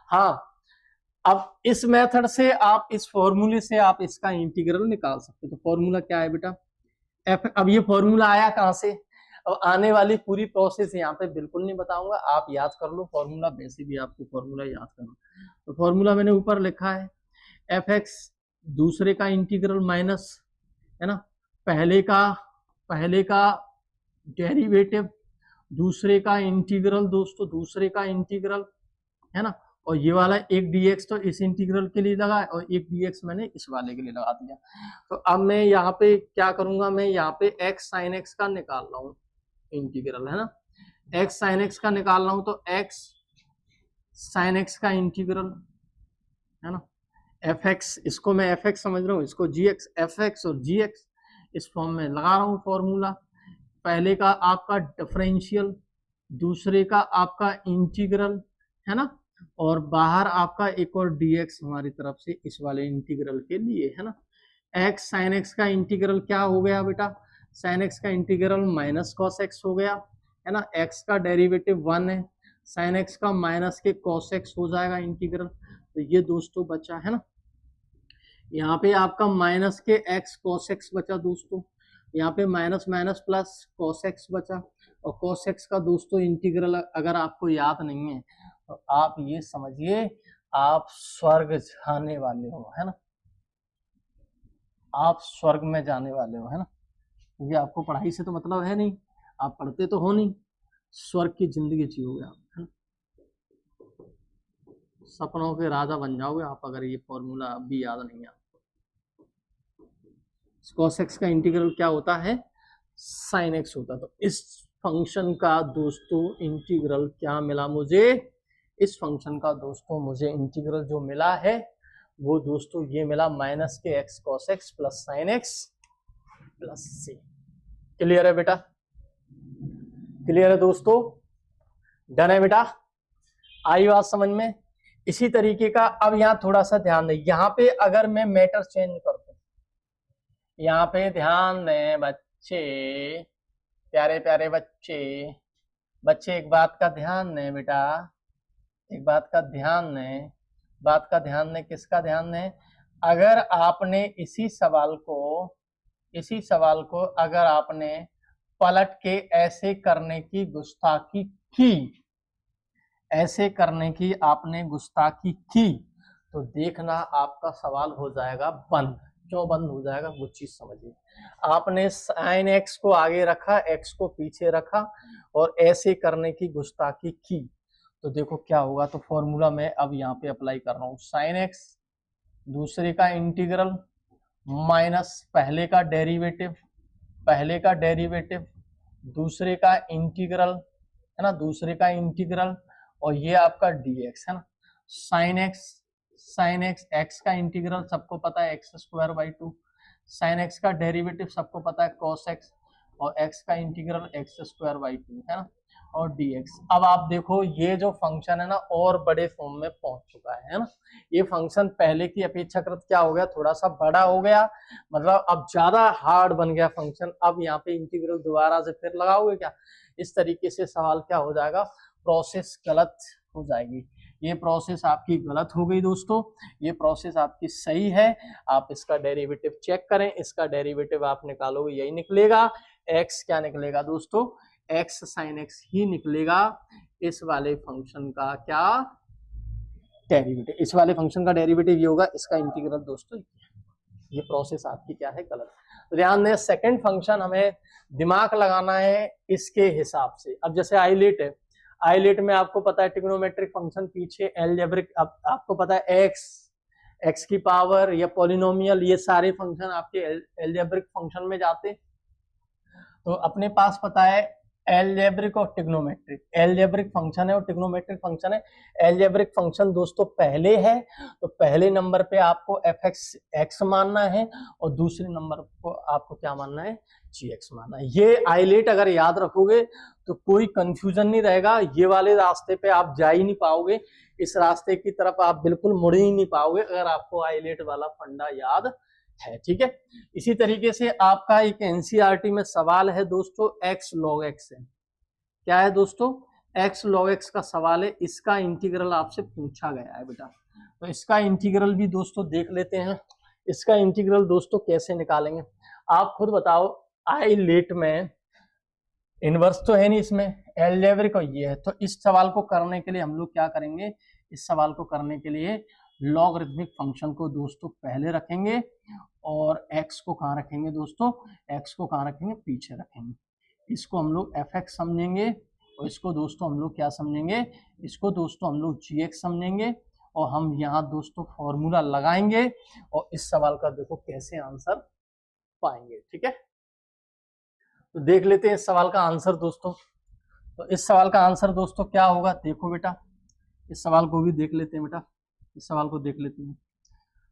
हाँ, अब इस मेथड से आप, इस फॉर्मूले से आप इसका इंटीग्रल निकाल सकते। तो फॉर्मूला क्या है बेटा, एफ। अब ये फॉर्मूला आया कहां से, अब आने वाली पूरी प्रोसेस यहाँ पे बिल्कुल नहीं बताऊंगा, आप याद कर लो फॉर्मूला, वैसे भी आपको फॉर्मूला याद करना। तो फॉर्मूला मैंने ऊपर लिखा है, एफ एक्स दूसरे का इंटीग्रल माइनस, है ना, पहले का डेरिवेटिव, दूसरे का इंटीग्रल दोस्तों, दूसरे का इंटीग्रल, है ना। और ये वाला एक dx तो इस इंटीग्रल के लिए लगा और एक dx मैंने इस वाले के लिए लगा दिया। तो अब मैं यहाँ पे क्या करूंगा, मैं यहाँ पे x sin x का निकाल रहा हूँ इंटीग्रल, है ना। x sin x का निकाल रहा हूँ तो x sin x का इंटीग्रल, है ना, fx, इसको मैं fx समझ रहा हूँ, इसको gx, fx और gx इस फॉर्म में लगा रहा हूँ फॉर्मूला। पहले का आपका डिफरेंशियल, दूसरे का आपका इंटीग्रल, है ना, और बाहर आपका एक और dx हमारी तरफ से इस वाले इंटीग्रल के लिए, है ना। x sin x का इंटीग्रल क्या हो गया बेटा, sin x का इंटीग्रल माइनस cos x हो गया, है ना। x का डेरिवेटिव 1 है, sin x का माइनस के cos x हो जाएगा इंटीग्रल। तो ये दोस्तों बचा, है ना। यहाँ पे आपका माइनस के x cos x बचा दोस्तों, यहाँ पे minus minus plus cos x बचा, और cos x का दोस्तों इंटीग्रल अगर आपको याद नहीं है तो आप ये समझिए आप स्वर्ग जाने वाले हो, है ना, आप स्वर्ग में जाने वाले हो, है ना। क्योंकि आपको पढ़ाई से तो मतलब है नहीं, आप पढ़ते तो हो नहीं, स्वर्ग की जिंदगी जियोगे आप, है ना, सपनों के राजा बन जाओगे आप अगर ये फॉर्मूला अब भी याद नहीं है आपको। cos x का इंटीग्रल क्या होता है, sin x होता है। तो इस फंक्शन का दोस्तों इंटीग्रल क्या मिला मुझे, इस फंक्शन का दोस्तों मुझे इंटीग्रल जो मिला है वो दोस्तों ये मिला, माइनस के x cos x plus sin x plus c। Clear है बेटा, क्लियर है दोस्तों, डन है बेटा, आई बात समझ में। इसी तरीके का अब यहाँ थोड़ा सा ध्यान दें, यहाँ पे अगर मैं मैटर चेंज कर दूं, यहाँ पे ध्यान दें बच्चे, प्यारे प्यारे बच्चे, एक बात का ध्यान दें बेटा, एक बात का ध्यान दें, किसका ध्यान दें। अगर आपने इसी सवाल को अगर आपने पलट के ऐसे करने की गुस्ताखी की, ऐसे करने की आपने गुस्ताखी की, तो देखना आपका सवाल हो जाएगा बंद। क्यों बंद हो जाएगा वो चीज समझिए। आपने साइन एक्स को आगे रखा, एक्स को पीछे रखा और ऐसे करने की गुस्ताखी की, तो देखो क्या होगा। तो फॉर्मूला मैं अब यहाँ पे अप्लाई कर रहा हूँ, साइन एक्स दूसरे का इंटीग्रल माइनस पहले का डेरिवेटिव दूसरे का इंटीग्रल, है ना, दूसरे का इंटीग्रल, और ये आपका dx है ना, साइन एक्स एक्स का इंटीग्रल सबको पता है x square by to, sine x का डेरिवेटिव सबको पता है कॉस एक्स, और एक्स का integral x square by to, है ना, और dx। अब आप देखो ये जो फंक्शन है ना और बड़े फॉर्म में पहुंच चुका है ना, ये फंक्शन पहले की अपेक्षाकृत क्या हो गया, थोड़ा सा बड़ा हो गया, मतलब अब ज्यादा हार्ड बन गया फंक्शन। अब यहाँ पे इंटीग्रल दोबारा से फिर लगाओगे क्या, इस तरीके से सवाल क्या हो जाएगा, प्रोसेस गलत हो जाएगी। ये प्रोसेस आपकी गलत हो गई दोस्तों, ये प्रोसेस आपकी सही है। आप इसका डेरिवेटिव चेक करें, इसका डेरिवेटिव आप निकालोगे यही निकलेगा, एक्स क्या निकलेगा दोस्तों, एक्स साइन एक्स ही निकलेगा। इस वाले फंक्शन का क्या डेरिवेटिव, इस वाले फंक्शन का डेरिवेटिव ये होगा, इसका इंटीग्रल दोस्तों। ये प्रोसेस आपकी क्या है, गलत। तो ध्यान दें, सेकंड फंक्शन हमें दिमाग लगाना है इसके हिसाब से। अब जैसे आइलेट है, आइलेट में आपको पता है ट्रिग्नोमेट्रिक फंक्शन, पीछे एलजेब्रिक, अब आपको पता है एक्स की पावर या पॉलिनोमियल, ये सारे फंक्शन आपके एलजेब्रिक फंक्शन में जाते। तो अपने पास पता है एलजेब्रिक और ट्रिग्नोमेट्रिक, एलजेब्रिक फंक्शन है और ट्रिग्नोमेट्रिक फंक्शन है। एलजेब्रिक फंक्शन दोस्तों पहले है, तो पहले नंबर पे आपको एफ एक्स मानना है, और दूसरे नंबर को आपको क्या मानना है, जी एक्स मानना है। ये आइलेट अगर याद रखोगे तो कोई कंफ्यूजन नहीं रहेगा, ये वाले रास्ते पे आप जा ही नहीं पाओगे, इस रास्ते की तरफ आप बिल्कुल मुड़ ही नहीं पाओगे अगर आपको आइलेट वाला फंडा याद है। ठीक है, इसी तरीके से आपका एक एनसीईआरटी में सवाल है दोस्तों, एक्स लॉग एक्स है, क्या है दोस्तों, एक्स लॉग एक्स का सवाल है, इसका इंटीग्रल आपसे पूछा गया है बेटा। तो इसका इंटीग्रल भी दोस्तों देख लेते हैं, इसका इंटीग्रल दोस्तों कैसे निकालेंगे, आप खुद बताओ। आइलेट में इनवर्स तो है नहीं इसमें, एलजेब्रिक और ये है, तो इस सवाल को करने के लिए हम लोग क्या करेंगे, इस सवाल को करने के लिए लॉगरिथमिक फंक्शन को दोस्तों पहले रखेंगे, और x को कहाँ रखेंगे दोस्तों, x को कहाँ रखेंगे, पीछे रखेंगे। इसको हम लोग एफ एक्स समझेंगे, और इसको दोस्तों हम लोग क्या समझेंगे, इसको दोस्तों हम लोग जी एक्स समझेंगे, और हम यहाँ दोस्तों फॉर्मूला लगाएंगे, और इस सवाल का देखो कैसे आंसर पाएंगे। ठीक है, तो देख लेते हैं इस सवाल का आंसर दोस्तों। तो इस सवाल का आंसर दोस्तों क्या होगा, देखो बेटा, इस सवाल को भी देख लेते हैं बेटा, इस सवाल को देख लेते हैं।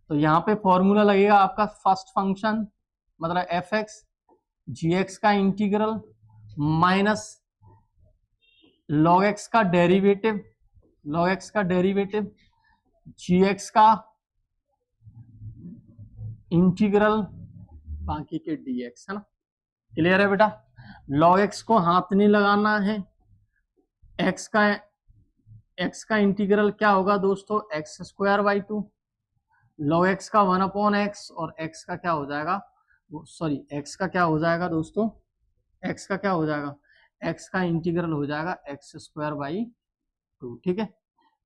तो यहाँ पे फॉर्मूला लगेगा आपका फर्स्ट फंक्शन मतलब एफ एक्स जी एक्स का इंटीग्रल माइनस लॉग एक्स का डेरिवेटिव, लॉग एक्स का डेरिवेटिव जी एक्स का इंटीग्रल बाकी के डी एक्स, है ना, क्लियर है बेटा। लॉग एक्स को हाथ नहीं लगाना है, एक्स का इंटीग्रल क्या होगा दोस्तों, x square by to, log x का 1/x, और एक्स का क्या हो जाएगा, सॉरी एक्स का क्या हो जाएगा दोस्तों, एक्स का क्या हो जाएगा, एक्स का इंटीग्रल हो जाएगा एक्स स्क्वायर बाई टू। ठीक है,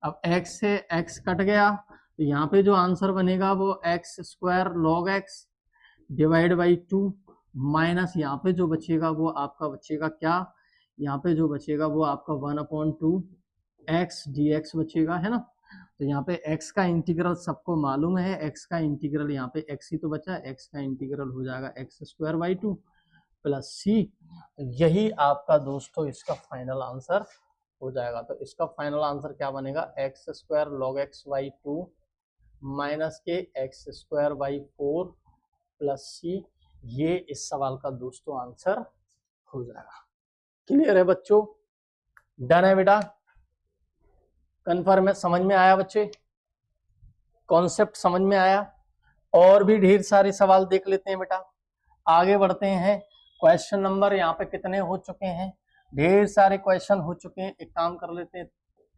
अब एक्स से एक्स कट गया, तो यहाँ पे जो आंसर बनेगा वो x square log x divide by two, minus यहाँ पे जो बचेगा वो आपका बचेगा क्या, यहाँ पे जो बचेगा वो आपका 1/2 एक्स डी एक्स बचेगा, है ना। तो यहाँ पे x का इंटीग्रल सबको मालूम है, x का इंटीग्रल यहाँ पे x ही तो बचा, x का इंटीग्रल हो जाएगा x square by two plus c. यही आपका दोस्तों इसका फाइनल आंसर हो जाएगा। तो इसका फाइनल आंसर क्या बनेगा, x square log x by two minus के x square by four plus c. ये इस सवाल का दोस्तों आंसर हो जाएगा। क्लियर है बच्चों, डन है बेटा, कन्फर्म है, समझ में आया बच्चे, कॉन्सेप्ट समझ में आया। और भी ढेर सारे सवाल देख लेते हैं बेटा, आगे बढ़ते हैं। क्वेश्चन नंबर यहाँ पे कितने हो चुके हैं, ढेर सारे क्वेश्चन हो चुके हैं। एक काम कर लेते हैं,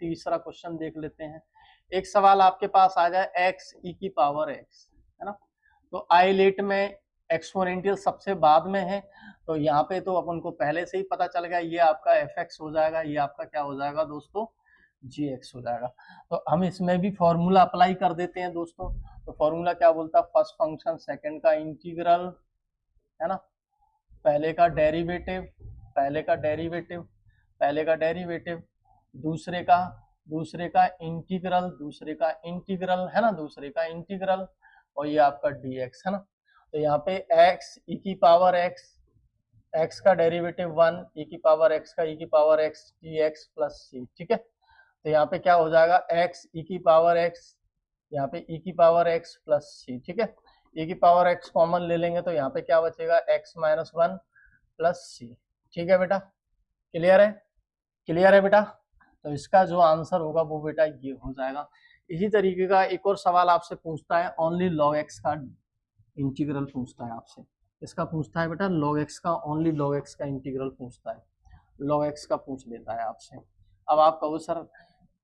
तीसरा क्वेश्चन देख लेते हैं। एक सवाल आपके पास आ जाए एक्स ई की पावर एक्स, है ना। तो आइलेट में एक्सपोनेंशियल सबसे बाद में है, तो यहाँ पे तो अपन को पहले से ही पता चल गया, ये आपका एफ एक्स हो जाएगा, ये आपका क्या हो जाएगा दोस्तों, जी एक्स हो जाएगा। तो हम इसमें भी फॉर्मूला अप्लाई कर देते हैं दोस्तों। तो फॉर्मूला क्या बोलता है, फर्स्ट फंक्शन सेकंड का इंटीग्रल, है ना, पहले का डेरिवेटिव, पहले का डेरिवेटिव, पहले का डेरिवेटिव, दूसरे का इंटीग्रल, दूसरे का इंटीग्रल, है ना, दूसरे का इंटीग्रल, और ये आपका dx, है ना। तो यहाँ पे x e की पावर x एक्स का डेरिवेटिव 1 ई की पावर एक्स का ई की power x d x plus c, ठीक है। तो यहाँ पे क्या हो जाएगा, एक्स ई की पावर एक्स, यहाँ पे ई की पावर एक्स प्लस सी, ठीक है। ई की पावर एक्स कॉमन ले लेंगे तो यहाँ पे क्या बचेगा, एक्स माइनस 1 प्लस सी, ठीक है बेटा। क्लियर है, क्लियर है बेटा। तो इसका जो आंसर होगा वो बेटा ये हो जाएगा। इसी तरीके का एक और सवाल आपसे पूछता है, ओनली लॉग एक्स का इंटीग्रल पूछता है आपसे। इसका पूछता है बेटा लॉग एक्स का, ओनली लॉग एक्स का इंटीग्रल पूछता है, लॉग एक्स का पूछ लेता है आपसे। अब आप कहो सर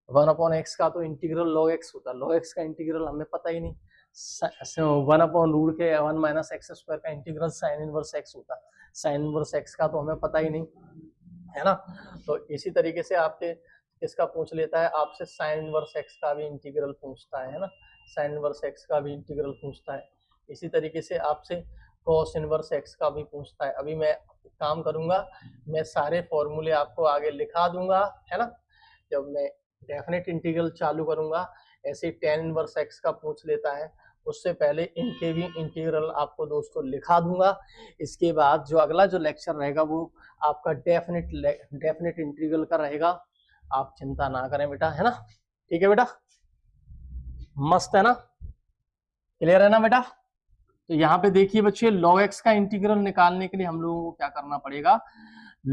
1/x का तो इंटीग्रल लॉग एक्स होता है, लॉग एक्स का इंटीग्रल हमें पता ही नहीं। 1/रूट के 1 माइनस एक्स स्क्वायर का इंटीग्रल साइन इनवर्स एक्स होता है, साइन इनवर्स एक्स का तो हमें पता ही नहीं है ना। तो इसी तरीके से आपके इसका पूछ लेता है आपसे, साइन इनवर्स एक्स का भी इंटीग्रल पूछता है ना, साइन इनवर्स एक्स का भी इंटीग्रल पूछता है। इसी तरीके से आपसे कॉस इनवर्स एक्स का भी पूछता है। अभी मैं काम करूंगा, मैं सारे फॉर्मूले आपको आगे लिखा दूंगा, है ना। जब मैं डेफिनेट इंटीग्रल चालू करूंगा, ऐसे टेन इनवर्स एक्स का पूछ लेता है, उससे पहले इनके भी इंटीग्रल आपको दोस्तों लिखा दूंगा। इसके बाद जो अगला जो लेक्चर रहेगा वो आपका डेफिनेट इंटीग्रल का रहेगा, आप चिंता ना करें बेटा, है ना। ठीक है बेटा, मस्त है ना, क्लियर है ना बेटा। तो यहाँ पे देखिए बच्चे, log x का इंटीग्रल निकालने के लिए हम लोगों को क्या करना पड़ेगा,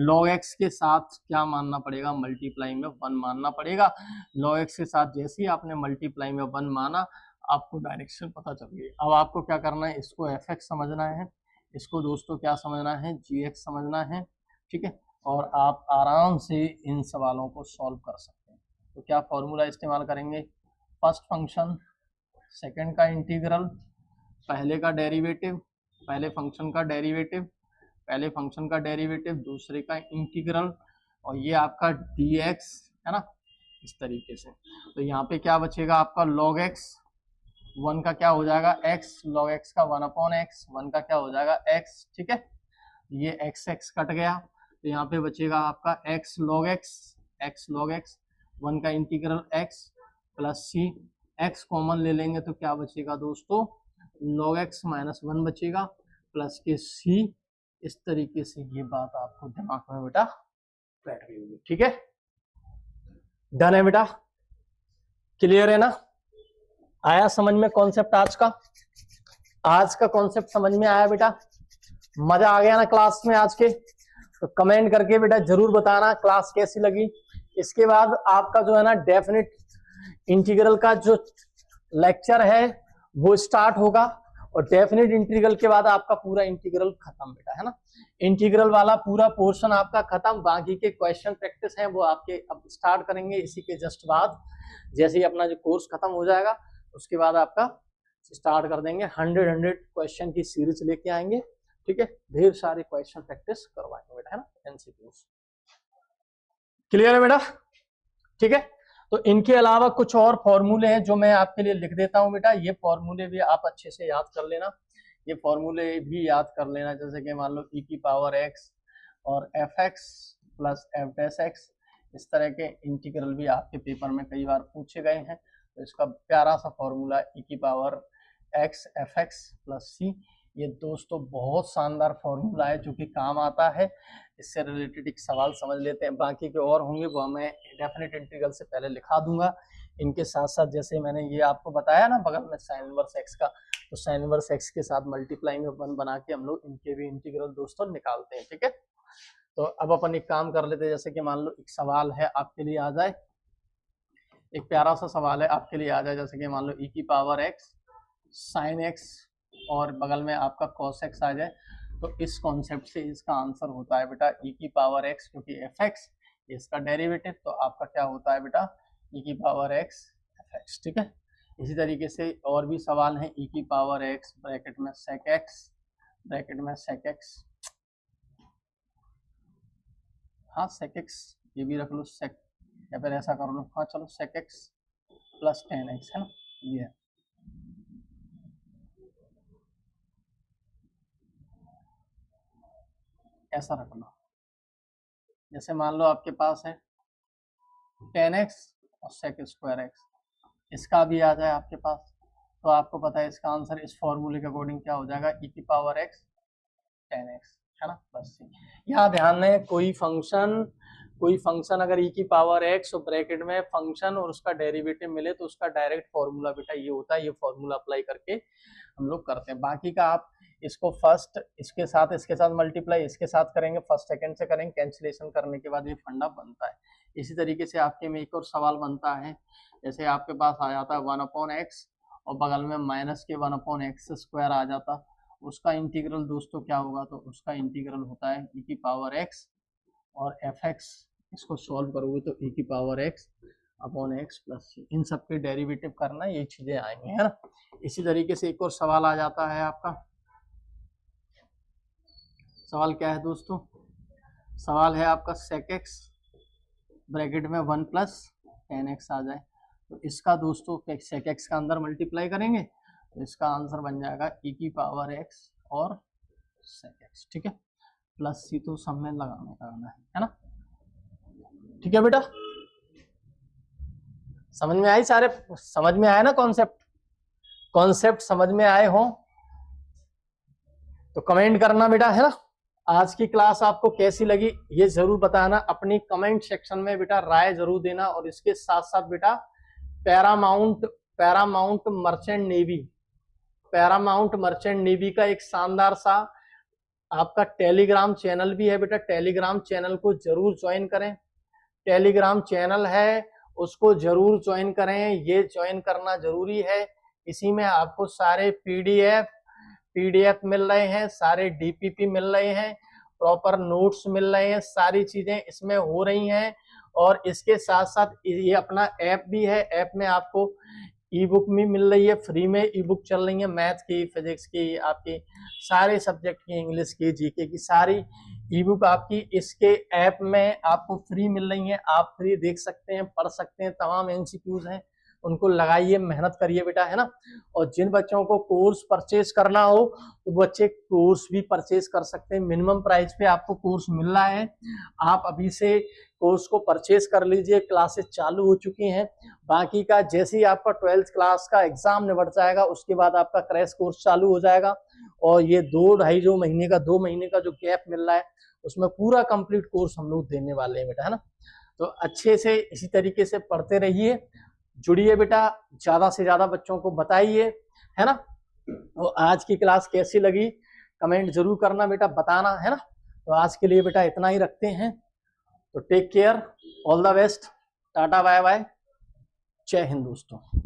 log x के साथ क्या मानना पड़ेगा, मल्टीप्लाई में 1 मानना पड़ेगा। log x के साथ जैसे ही आपने मल्टीप्लाई में 1 माना, आपको डायरेक्शन पता चल गई। अब आपको क्या करना है, इसको fx समझना है, इसको दोस्तों क्या समझना है, gx समझना है, ठीक है। और आप आराम से इन सवालों को सॉल्व कर सकते हैं। तो क्या फॉर्मूला इस्तेमाल करेंगे, फर्स्ट फंक्शन सेकेंड का इंटीग्रल, पहले का डेरिवेटिव, पहले फंक्शन का डेरिवेटिव, पहले फंक्शन का डेरिवेटिव, दूसरे का इंटीग्रल, और ये आपका dx है ना, इस तरीके से। तो यहाँ पे क्या बचेगा आपका, log x, 1 का क्या हो जाएगा x, log x का 1/x, 1 का क्या हो जाएगा x, ठीक है। ये x कट गया, तो यहाँ पे बचेगा आपका x log x, 1 का integral x plus c, x common ले लेंगे तो क्या बचेगा दोस्तों, log x माइनस 1 बचेगा प्लस के c। इस तरीके से ये बात आपको दिमाग में बेटा बैठ गई होगी, ठीक है। डन है बेटा, क्लियर है ना, आया समझ में कॉन्सेप्ट आज का, आज का कॉन्सेप्ट समझ में आया बेटा, मजा आ गया ना क्लास में आज के। तो कमेंट करके बेटा जरूर बताना क्लास कैसी लगी। इसके बाद आपका जो है ना डेफिनेट इंटीग्रल का जो लेक्चर है वो स्टार्ट होगा, और डेफिनेट इंटीग्रल के बाद आपका पूरा इंटीग्रल खत्म बेटा, है ना। इंटीग्रल वाला पूरा पोर्शन आपका खत्म, बाकी के क्वेश्चन प्रैक्टिस हैं वो आपके अब स्टार्ट करेंगे इसी के जस्ट बाद। जैसे ही अपना जो कोर्स खत्म हो जाएगा उसके बाद आपका स्टार्ट कर देंगे, 100 क्वेश्चन की सीरीज लेके आएंगे, ठीक है। ढेर सारे क्वेश्चन प्रैक्टिस करवाएंगे बेटा, है ना, एमसीक्यूज। क्लियर है बेटा, ठीक है। तो इनके अलावा कुछ और फॉर्मूले हैं जो मैं आपके लिए लिख देता हूं बेटा, ये फॉर्मूले भी आप अच्छे से याद कर लेना, ये फॉर्मूले भी याद कर लेना। जैसे कि मान लो ई की पावर एक्स और F x plus F dash x, इस तरह के इंटीग्रल भी आपके पेपर में कई बार पूछे गए हैं। तो इसका प्यारा सा फॉर्मूला ई की power x f x plus c, ये दोस्तों बहुत शानदार फॉर्मूला है जो कि काम आता है। इससे रिलेटेड एक सवाल समझ लेते हैं, बाकी के और होंगे वो मैं डेफिनेट इंटीग्रल से पहले लिखा दूंगा। इनके साथ साथ जैसे मैंने ये आपको बताया ना बगल में साइन इनवर्स एक्स का, तो साइन इनवर्स एक्स के साथ मल्टीप्लाई में 1 बना के हम लोग इनके भी इंटीग्रल दोस्तों निकालते हैं, ठीक है। तो अब अपन एक काम कर लेते हैं, जैसे कि मान लो एक सवाल है आपके लिए आ जाए, एक प्यारा सा सवाल है आपके लिए आ जाए, जैसे कि मान लो ई की पावर एक्स साइन एक्स और बगल में आपका कॉस एक्स आ जाए, तो इस कॉन्सेप्ट से इसका आंसर होता है बेटा ई की पावर एक्स, क्योंकि एफ एक्स इसका डेरिवेटिव, तो आपका क्या होता है बेटा ई की पावर एक्स एफ एक्स, ठीक है। इसी तरीके से और भी सवाल हैं, ई की पावर एक्स ब्रैकेट में सेक एक्स, ब्रैकेट में सेक एक्स, हाँ सेक एक्स ये भी रख लो सेक, या फिर ऐसा कर लो, हाँ चलो sec x plus ten x, है ना, ये है। ऐसा रख लो, जैसे मान लो आपके पास है 10x और सेक स्क्वायर एक्स, इसका भी आ जाए आपके पास, तो आपको पता है इसका आंसर इस फॉर्मूले के अकॉर्डिंग क्या हो जाएगा, ई की पावर एक्स 10x, है ना, प्लस सी। यहाँ ध्यान है कोई फंक्शन अगर e की पावर x और ब्रैकेट में फंक्शन और उसका डेरिवेटिव मिले तो उसका डायरेक्ट फॉर्मूला बेटा ये होता है, ये फॉर्मूला अप्लाई करके हम लोग करते हैं। बाकी का आप इसको फर्स्ट इसके साथ मल्टीप्लाई इसके साथ करेंगे, फर्स्ट सेकंड से करेंगे, कैंसिलेशन करने के बाद ये फंडा बनता है। इसी तरीके से आपके में एक और सवाल बनता है, जैसे आपके पास आ जाता है 1/x और बगल में माइनस के 1/x² आ जाता, उसका इंटीग्रल दोस्तों क्या होगा, तो उसका इंटीग्रल होता है e की पावर x और fx, इसको सॉल्व करोगे तो e की पावर x/x प्लस सी, इन सब के डेरिवेटिव करना, ये चीजें आएंगी, है ना। इसी तरीके से एक और सवाल आ जाता है आपका, सवाल क्या है दोस्तों, सवाल है आपका sec x ब्रैकेट में 1 + tan x आ जाए, तो इसका दोस्तों sec x का अंदर मल्टीप्लाई करेंगे तो इसका आंसर बन जाएगा e की पावर x और sec x, ठीक है, प्लस सी तो सब में लगाने का है ना, ठीक है बेटा। समझ में आई, सारे समझ में आया ना, कॉन्सेप्ट समझ में आए हो तो कमेंट करना बेटा, है ना। आज की क्लास आपको कैसी लगी ये जरूर बताना, अपनी कमेंट सेक्शन में बेटा राय जरूर देना। और इसके साथ साथ बेटा पैरामाउंट मर्चेंट नेवी का एक शानदार सा आपका टेलीग्राम चैनल भी है बेटा, टेलीग्राम चैनल को जरूर ज्वाइन करें, टेलीग्राम चैनल है उसको जरूर ज्वाइन करें, ये ज्वाइन करना जरूरी है। इसी में आपको सारे पीडीएफ मिल रहे हैं, सारे डीपीपी मिल रहे हैं, प्रॉपर नोट्स मिल रहे हैं, सारी चीजें इसमें हो रही हैं। और इसके साथ साथ ये अपना ऐप भी है, ऐप में आपको ई बुक भी मिल रही है, फ्री में ई बुक चल रही है, मैथ की, फिजिक्स की, आपकी सारे सब्जेक्ट की, इंग्लिश की, जीके की, सारी ई बुक आपकी इसके ऐप में आपको फ्री मिल रही है। आप फ्री देख सकते हैं, पढ़ सकते हैं, तमाम एमसीक्यूज हैं, उनको लगाइए, मेहनत करिए बेटा, है ना। और जिन बच्चों को कोर्स परचेज करना हो तो बच्चे कोर्स भी परचेज कर सकते हैं, मिनिमम प्राइस पे आपको कोर्स मिल रहा है, आप अभी से कोर्स को परचेज कर लीजिए, क्लासेस चालू हो चुकी हैं। बाकी का जैसे ही आपका 12th क्लास का एग्जाम निबट जाएगा उसके बाद आपका क्रैश कोर्स चालू हो जाएगा, और ये 2 महीने का जो गैप मिल रहा है उसमें पूरा कंप्लीट कोर्स हम लोग देने वाले हैं बेटा, है ना। तो अच्छे से इसी तरीके से पढ़ते रहिए, जुड़िए बेटा, ज्यादा से ज्यादा बच्चों को बताइए, है ना। तो आज की क्लास कैसी लगी कमेंट जरूर करना बेटा, बताना, है ना। तो आज के लिए बेटा इतना ही रखते हैं, तो take care, all the best, tata bye bye, जय हिंद दोस्तों।